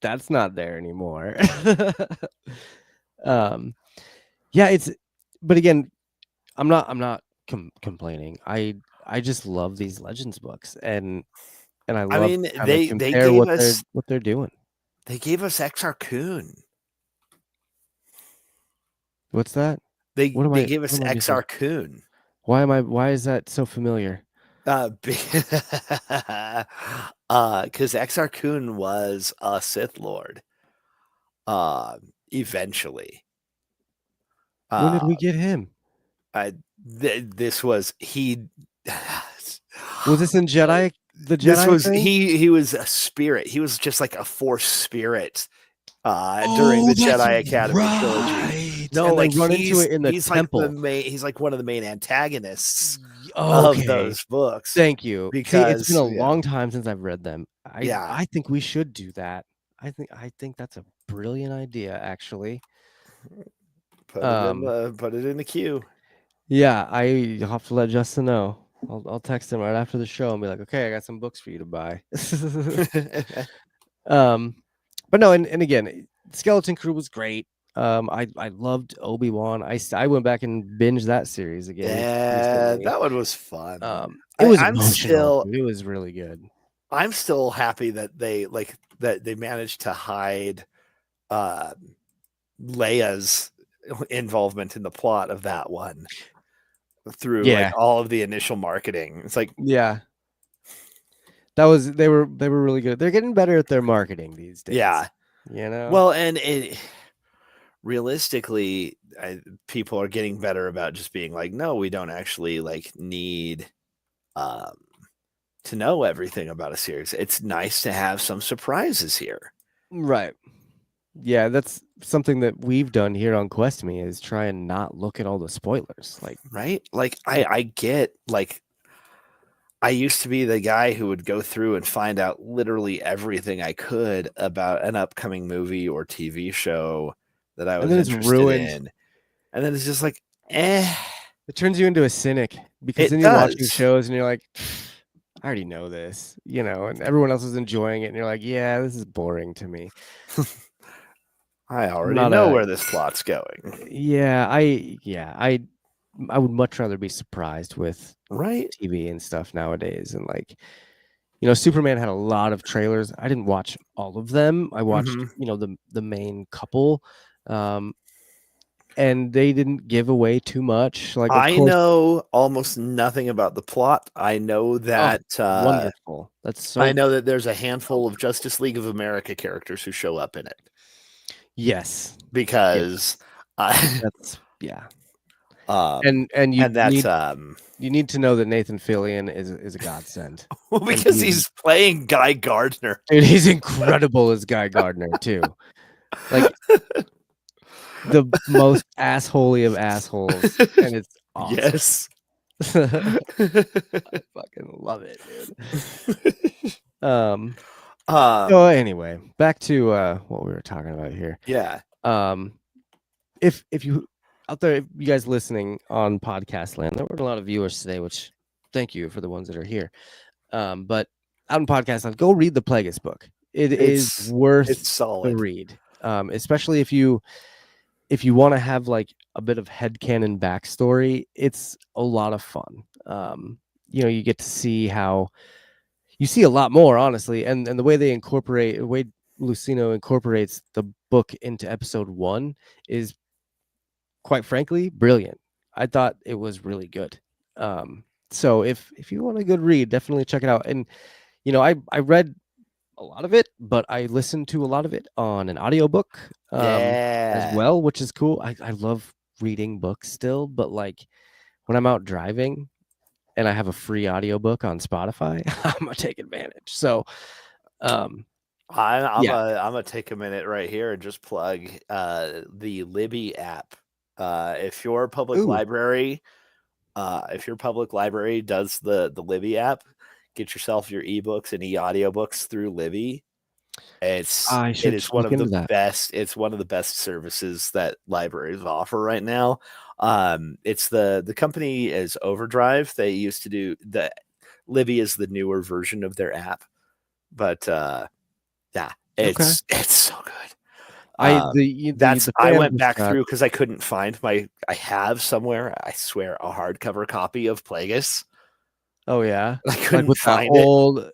that's not there anymore. Yeah, but again, I'm not complaining. I just love these Legends books, and I love they compare gave what they're doing. They gave us Exar Kun. What's that? They gave us Exar Kun. Why is that so familiar? Because Exar Kun was a Sith Lord. Eventually. When did we get him? This was he. Was this in Jedi? The Jedi this was thing? He was a spirit. He was just like a Force spirit. During the Jedi Academy trilogy. No, like run into it in the temple. He's like one of the main antagonists of those books. Thank you. Because it's been a long time since I've read them. I think we should do that. I think that's a brilliant idea, actually. Put it in the queue. Yeah, I'll have to let Justin know. I'll text him right after the show and be like, okay, I got some books for you to buy. But no, and again, Skeleton Crew was great. I loved Obi-Wan. I went back and binged that series again. Yeah, recently. That one was fun. It was emotional. It was really good. I'm still happy that they managed to hide Leia's involvement in the plot of that one through like all of the initial marketing. It's like they were really good. They're getting better at their marketing these days. Yeah, you know. Well, and realistically, people are getting better about just being like, no, we don't actually like need to know everything about a series. It's nice to have some surprises here. Right. Yeah, that's something that we've done here on Quest Me is try and not look at all the spoilers. Like, right? Like I get like I used to be the guy who would go through and find out literally everything I could about an upcoming movie or TV show that I was interested in. And then it's just like, It turns you into a cynic because then you're watching shows and you're like, I already know this, you know, and everyone else is enjoying it. And you're like, yeah, this is boring to me. I already know where this plot's going. Yeah, I would much rather be surprised with TV and stuff nowadays. And like, you know, Superman had a lot of trailers. I didn't watch all of them. I watched, you know, the main couple, and they didn't give away too much. Like, I know almost nothing about the plot. I know that wonderful. That's so. I know that there's a handful of Justice League of America characters who show up in it. Yes, because that's and you need to know that Nathan Fillion is a godsend. Well, because he's playing Guy Gardner. Dude, he's incredible as Guy Gardner too. Like the most assholey of assholes, and it's awesome. Yes. I fucking love it, dude. So anyway, back to what we were talking about here. Yeah. If you out there, if you guys listening on podcast land, there were a lot of viewers today, which thank you for the ones that are here. But out in podcast land, go read the Plagueis book. It's worth the read. Especially if you want to have like a bit of headcanon backstory, it's a lot of fun. You know, you get to see how you see a lot more, honestly, and the way the way Lucino incorporates the book into episode 1 is, quite frankly, brilliant. I thought it was really good. So if you want a good read, definitely check it out. And you know, I read a lot of it, but I listened to a lot of it on an audiobook as well, which is cool. I love reading books still, but like when I'm out driving, and I have a free audiobook on Spotify, I'm gonna take advantage. So, I'm gonna take a minute right here and just plug the Libby app. If your public library does the Libby app, get yourself your ebooks and e-audiobooks through Libby. It is one of the best. It's one of the best services that libraries offer right now. It's the company is Overdrive. They used to do Libby is the newer version of their app, but it's so good. I went back through because I couldn't find I have somewhere, I swear, a hardcover copy of Plagueis. Oh yeah, I couldn't with find the old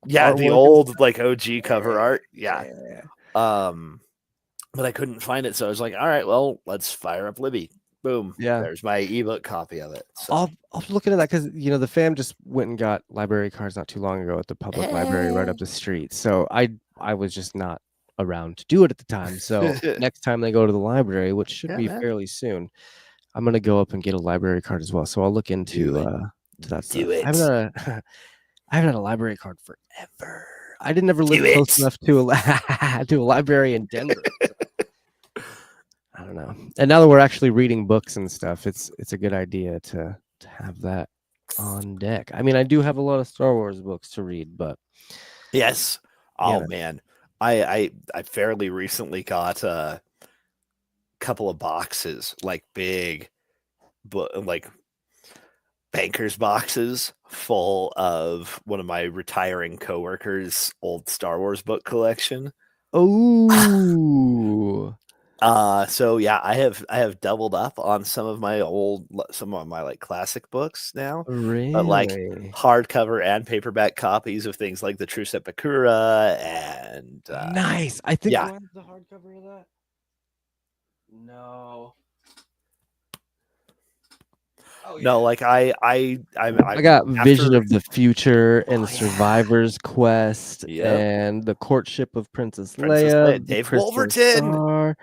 the old like OG cover art. Yeah. But I couldn't find it, so I was like, all right, well, let's fire up Libby. Boom. Yeah. There's my ebook copy of it. So. I'll look into that because the fam just went and got library cards not too long ago at the public library right up the street. So I was just not around to do it at the time. So next time they go to the library, which should be fairly soon, I'm gonna go up and get a library card as well. So I'll look into that stuff. I haven't had a library card forever. I didn't ever live close enough to a library in Denver. I don't know. And now that we're actually reading books and stuff, it's a good idea to have that on deck. I mean, I do have a lot of Star Wars books to read, but yes. Oh man, I fairly recently got a couple of boxes, like big, like banker's boxes full of one of my retiring coworkers' old Star Wars book collection. Oh. So yeah, I have doubled up on some of my like classic books now. Really? But like hardcover and paperback copies of things like the True Set Bakura and nice. I think I have the hardcover of that. No. Oh, yeah. No, like I got Vision of the Future and Survivor's Quest and the Courtship of Princess Leia, Dave Wolverton.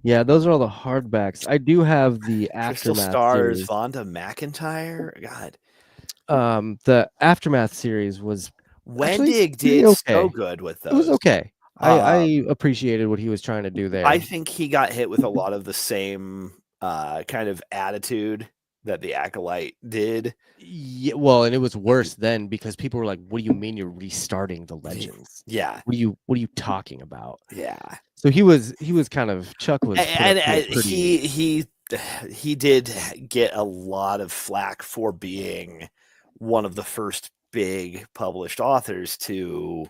Yeah, those are all the hardbacks. I do have the Crystal Aftermath Stars, series. Vonda McIntyre. God. The Aftermath series was Wendig did so good with those. It was okay. I appreciated what he was trying to do there. I think he got hit with a lot of the same kind of attitude that the Acolyte did. Yeah, well, and it was worse then because people were like, "What do you mean you're restarting the Legends? Yeah, what are you talking about?" Yeah. So he was kind of Chuck was, and he did get a lot of flack for being one of the first big published authors to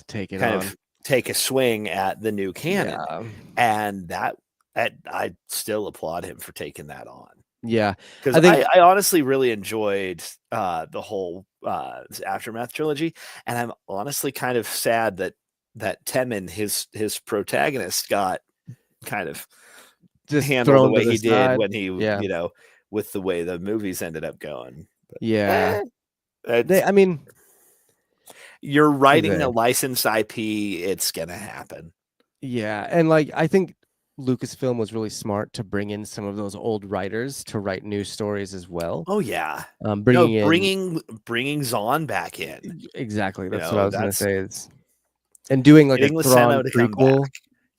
take it kind on. of take a swing at the new canon, and that I still applaud him for taking that on. Yeah, because I honestly really enjoyed the whole Aftermath trilogy, and I'm honestly kind of sad that Temin, his protagonist, got kind of just handled the way he did when he, with the way the movies ended up going. But, I mean, you're writing a licensed IP; it's gonna happen. Yeah, and like I think Lucasfilm was really smart to bring in some of those old writers to write new stories as well. Oh yeah, bringing Zahn back in. Exactly, that's what I was going to say. And doing like a Thrawn prequel.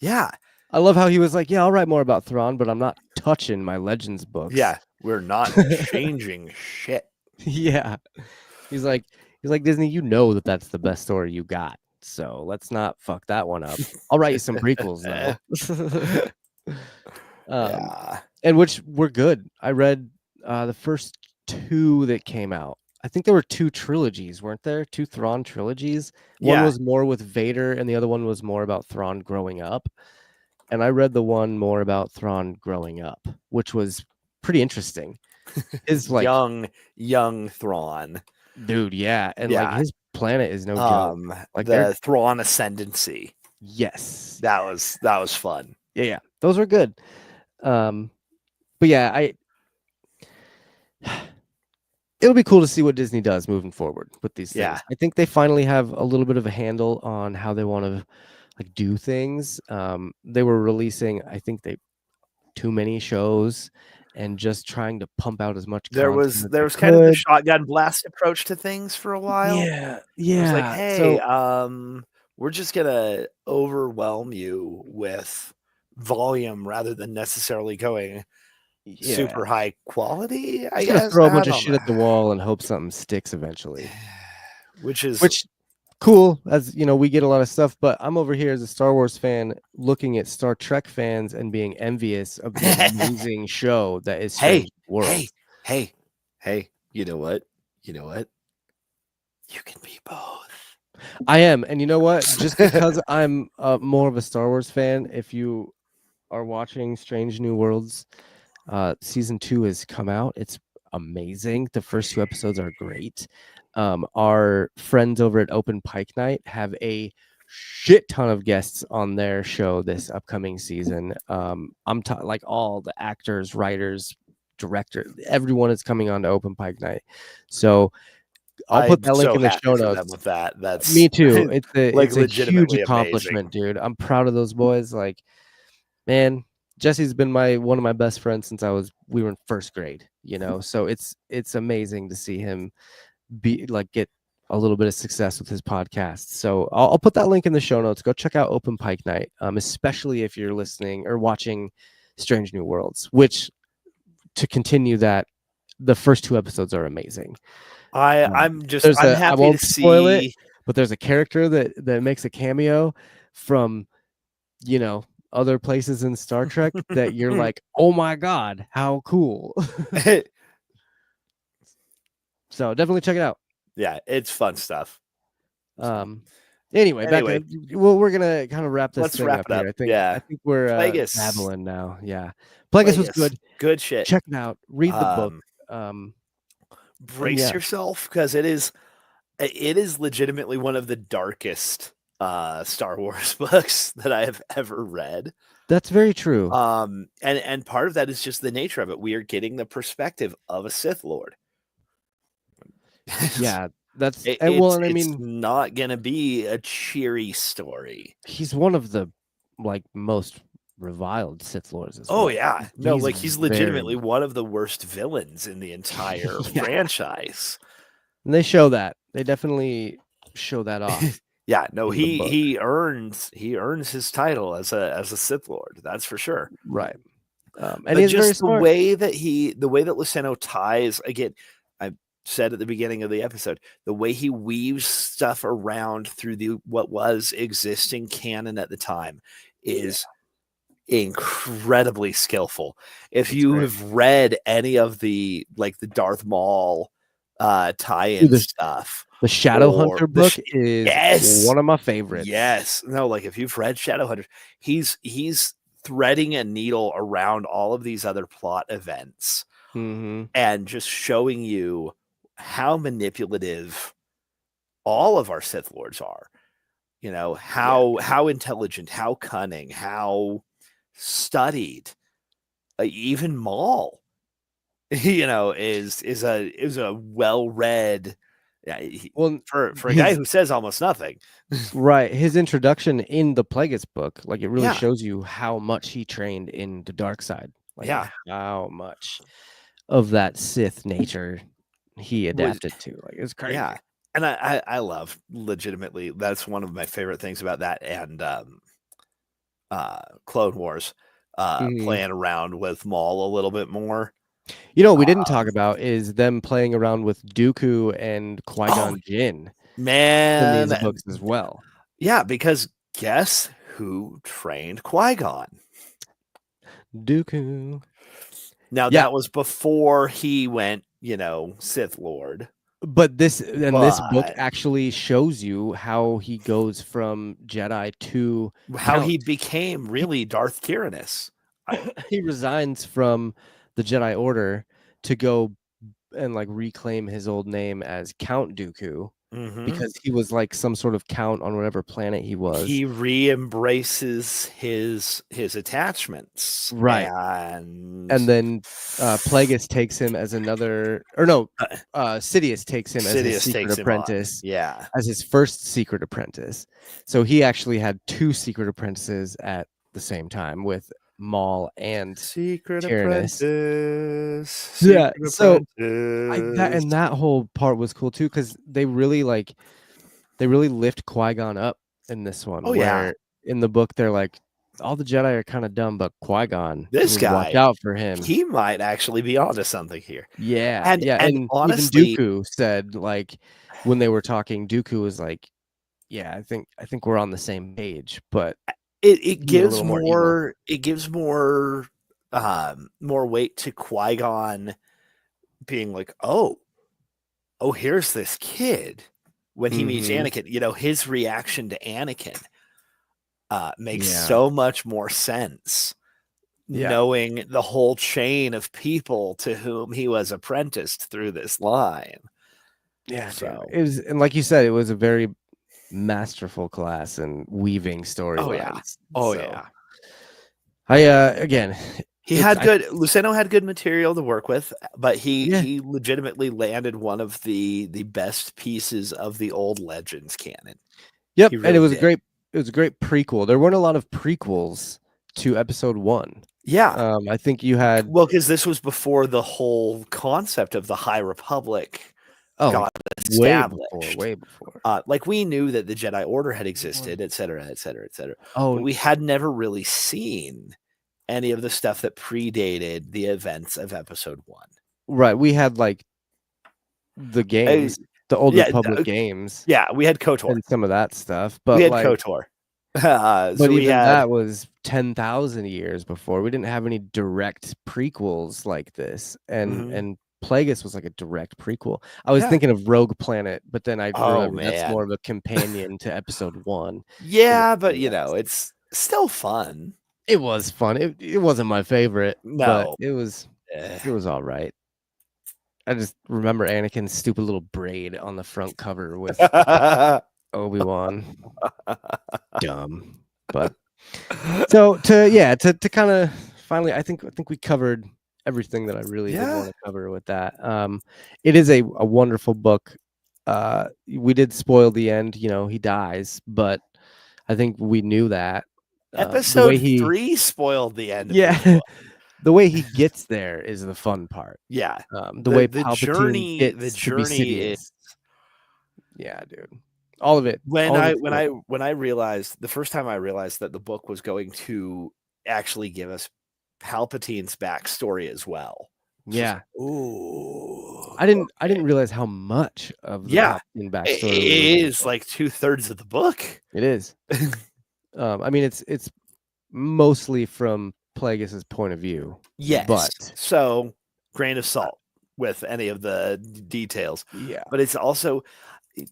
Yeah, I love how he was like, "Yeah, I'll write more about Thrawn, but I'm not touching my Legends books." Yeah, we're not changing shit. Yeah, he's like Disney. You know that's the best story you got. So let's not fuck that one up. I'll write you some prequels though. And which were good. I read the first two that came out. I think there were two trilogies, weren't there? Two Thrawn trilogies. One was more with Vader, and the other one was more about Thrawn growing up. And I read the one more about Thrawn growing up, which was pretty interesting. Is like young Thrawn. Dude, yeah. And like his planet is no joke. Like the Thrawn ascendancy. Yes. That was fun. Yeah. Those were good. But yeah, it'll be cool to see what Disney does moving forward with these things. Yeah. I think they finally have a little bit of a handle on how they want to like do things. They were releasing, I think too many shows and just trying to pump out as much There content was as there they was kind of the could. shotgun blast approach to things for a while. Yeah, It was like, yeah. hey, So we're just gonna overwhelm you with volume rather than necessarily going yeah, super high quality, I just gonna guess. throw a I bunch of don't shit know. at the wall and hope something sticks eventually. Which Cool, as you know, we get a lot of stuff, but I'm over here as a Star Wars fan looking at Star Trek fans and being envious of the amazing show that is Strange Worlds. hey, you know what? You know what? You can be both. I am, and you know what? Just because I'm more of a Star Wars fan, if you are watching Strange New Worlds, season 2 has come out. It's amazing. The first 2 episodes are great. Our friends over at Open Pike Night have a shit ton of guests on their show this upcoming season. Like all the actors, writers, director, everyone is coming on to Open Pike Night. So I'll put that link in the show for them notes. with that. That's Me too. like It's a huge legitimately accomplishment, amazing. dude. I'm proud of those boys. Like, man, Jesse's been one of my best friends since we were in first grade, you know. So it's amazing to see him get a little bit of success with his podcast. So I'll put that link in the show notes. Go check out Open Pike Night, especially if you're listening or watching Strange New Worlds, which, to continue that, the first 2 episodes are amazing. I'm happy I won't to spoil it, see, but there's a character that makes a cameo from, you know, other places in Star Trek that you're like, oh my god, how cool. So definitely check it out. yeah, it's fun stuff. Anyway, we're gonna kind of wrap this Let's thing wrap up it up. here. I think we're Plagueis. babbling now. Yeah, Plagueis was good. Good shit. Check it out. Read the book. Brace yourself, because it is legitimately one of the darkest Star Wars books that I have ever read. That's very true. And part of that is just the nature of it. We are getting the perspective of a Sith Lord. Yeah, it's not gonna be a cheery story. He's one of the most reviled Sith Lords as well. Oh yeah, no, he's legitimately one of the worst villains in the entire franchise. And they show that. They definitely show that off. Yeah, no, he earns his title as a Sith Lord. That's for sure. Right. And he's just the way that Luceno ties, again, I said at the beginning of the episode, the way he weaves stuff around through what was existing canon at the time is incredibly skillful. If you have read any of the Darth Maul tie-in stuff, the Shadowhunter book is one of my favorites. Yes. No, if you've read Shadowhunter, he's threading a needle around all of these other plot events and just showing you how manipulative all of our Sith Lords are. You know, how intelligent, how cunning, how studied. Even Maul, you know, is a well-read. For a guy who says almost nothing. Right. His introduction in the Plagueis book, it really shows you how much he trained in the dark side. How much of that Sith nature he adapted to. It's crazy. Yeah. And I love, legitimately, that's one of my favorite things about that and Clone Wars, playing around with Maul a little bit more. You know what we didn't talk about is them playing around with Dooku and Qui-Gon Jinn. Man. In these books as well. Yeah, because guess who trained Qui-Gon? Dooku. Now, that was before he went, Sith Lord. But this book actually shows you how he goes from Jedi to how he became really Darth Tyrannus. He resigns from the Jedi Order to go and reclaim his old name as Count Dooku because he was some sort of count on whatever planet he was. He re-embraces his attachments, right? And then Plagueis takes him as Sidious takes him as his secret apprentice. Yeah, as his first secret apprentice. So he actually had 2 secret apprentices at the same time with Maul and Secret Tyrannus. Apprentice. Yeah, Secret so Apprentice. that whole part was cool too, because they really lift Qui-Gon up in this one. Oh, yeah. Where in the book they're like, all the Jedi are kind of dumb, but Qui-Gon, This watch guy, out for him. he might actually be onto something here. Yeah, And honestly, even Dooku said, like, when they were talking, Dooku was like, "Yeah, I think we're on the same page," but it gives more more weight to Qui-Gon being like, oh, here's this kid when he meets Anakin. His reaction to Anakin makes so much more sense. Knowing the whole chain of people to whom he was apprenticed through this line. Yeah, so it was, and like you said, it was a very masterful class in weaving storylines. Again, he had Luceno had good material to work with, but he legitimately landed one of the best pieces of the old Legends canon. Yep, really, and it was a great prequel. There weren't a lot of prequels to Episode 1. Yeah. I think you had... Well, because this was before the whole concept of the High Republic got established. Way before. Like, we knew that the Jedi Order had existed, et cetera, et cetera, et cetera. Oh, but we had never really seen any of the stuff that predated the events of Episode 1. Right. We had, like, the games, the old Republic games. Yeah, we had KOTOR. And some of that stuff. But we had KOTOR. But so even that was 10,000 years before. We didn't have any direct prequels like this, and Plagueis was like a direct prequel. I was thinking of Rogue Planet, but then I remember that's more of a companion to Episode 1. Yeah, but it's still fun. It was fun. It wasn't my favorite, no, but it was all right. I just remember Anakin's stupid little braid on the front cover with Obi-Wan. Dumb. But so to kind of finally, I think we covered everything that I really did want to cover with that. It is a wonderful book. We did spoil the end, he dies, but I think we knew that. Episode 3 spoiled the end. Yeah. The way he gets there is the fun part. Yeah. The way Palpatine gets to be Sidious. Yeah, dude. All of it. When I realized the first time I realized that the book was going to actually give us Palpatine's backstory as well. Yeah. Ooh. I didn't realize how much of the Palpatine backstory it is like 2/3 of the book. It is. I mean, it's mostly from Plagueis' point of view. Yes. But so grain of salt with any of the details. Yeah. But it's also,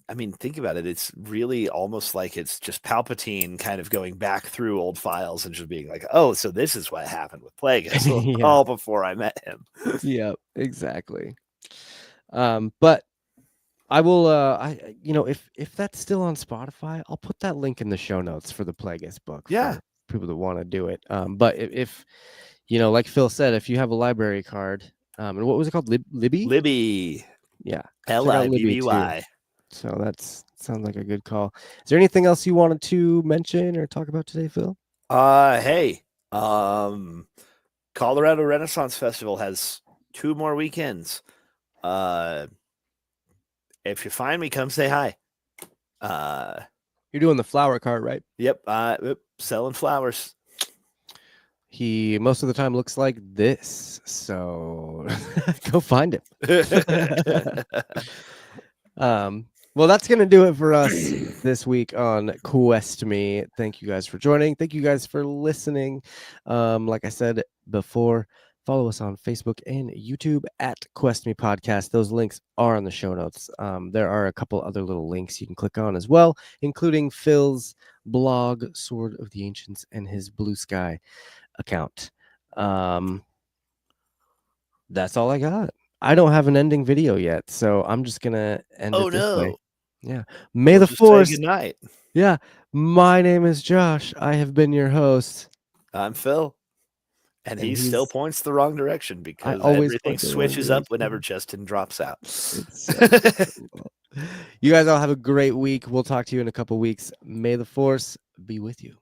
I mean, think about it. It's really almost like it's just Palpatine kind of going back through old files and just being like, oh, so this is what happened with Plagueis all before I met him. Yeah, exactly. But I will, if that's still on Spotify, I'll put that link in the show notes for the Plagueis book. Yeah. For people that want to do it. But if like Phil said, if you have a library card, and what was it called? Libby? Yeah. Libby. So sounds like a good call. Is there anything else you wanted to mention or talk about today, Phil? Hey, Colorado Renaissance Festival has 2 more weekends. If you find me, come say hi. You're doing the flower cart, right? Yep. Selling flowers. He most of the time looks like this, so go find him. Well, that's going to do it for us this week on Quest Me. Thank you guys for joining. Thank you guys for listening. Like I said before, follow us on Facebook and YouTube at Quest Me Podcast. Those links are on the show notes. There are a couple other little links you can click on as well, including Phil's blog, Sword of the Ancients, and his Blue Sky account. That's all I got. I don't have an ending video yet, so I'm just gonna end it this way. Yeah. May the Force. Good night. Yeah. My name is Josh. I have been your host. I'm Phil. And he still points the wrong direction because everything switches up whenever Justin drops out. You guys all have a great week. We'll talk to you in a couple weeks. May the Force be with you.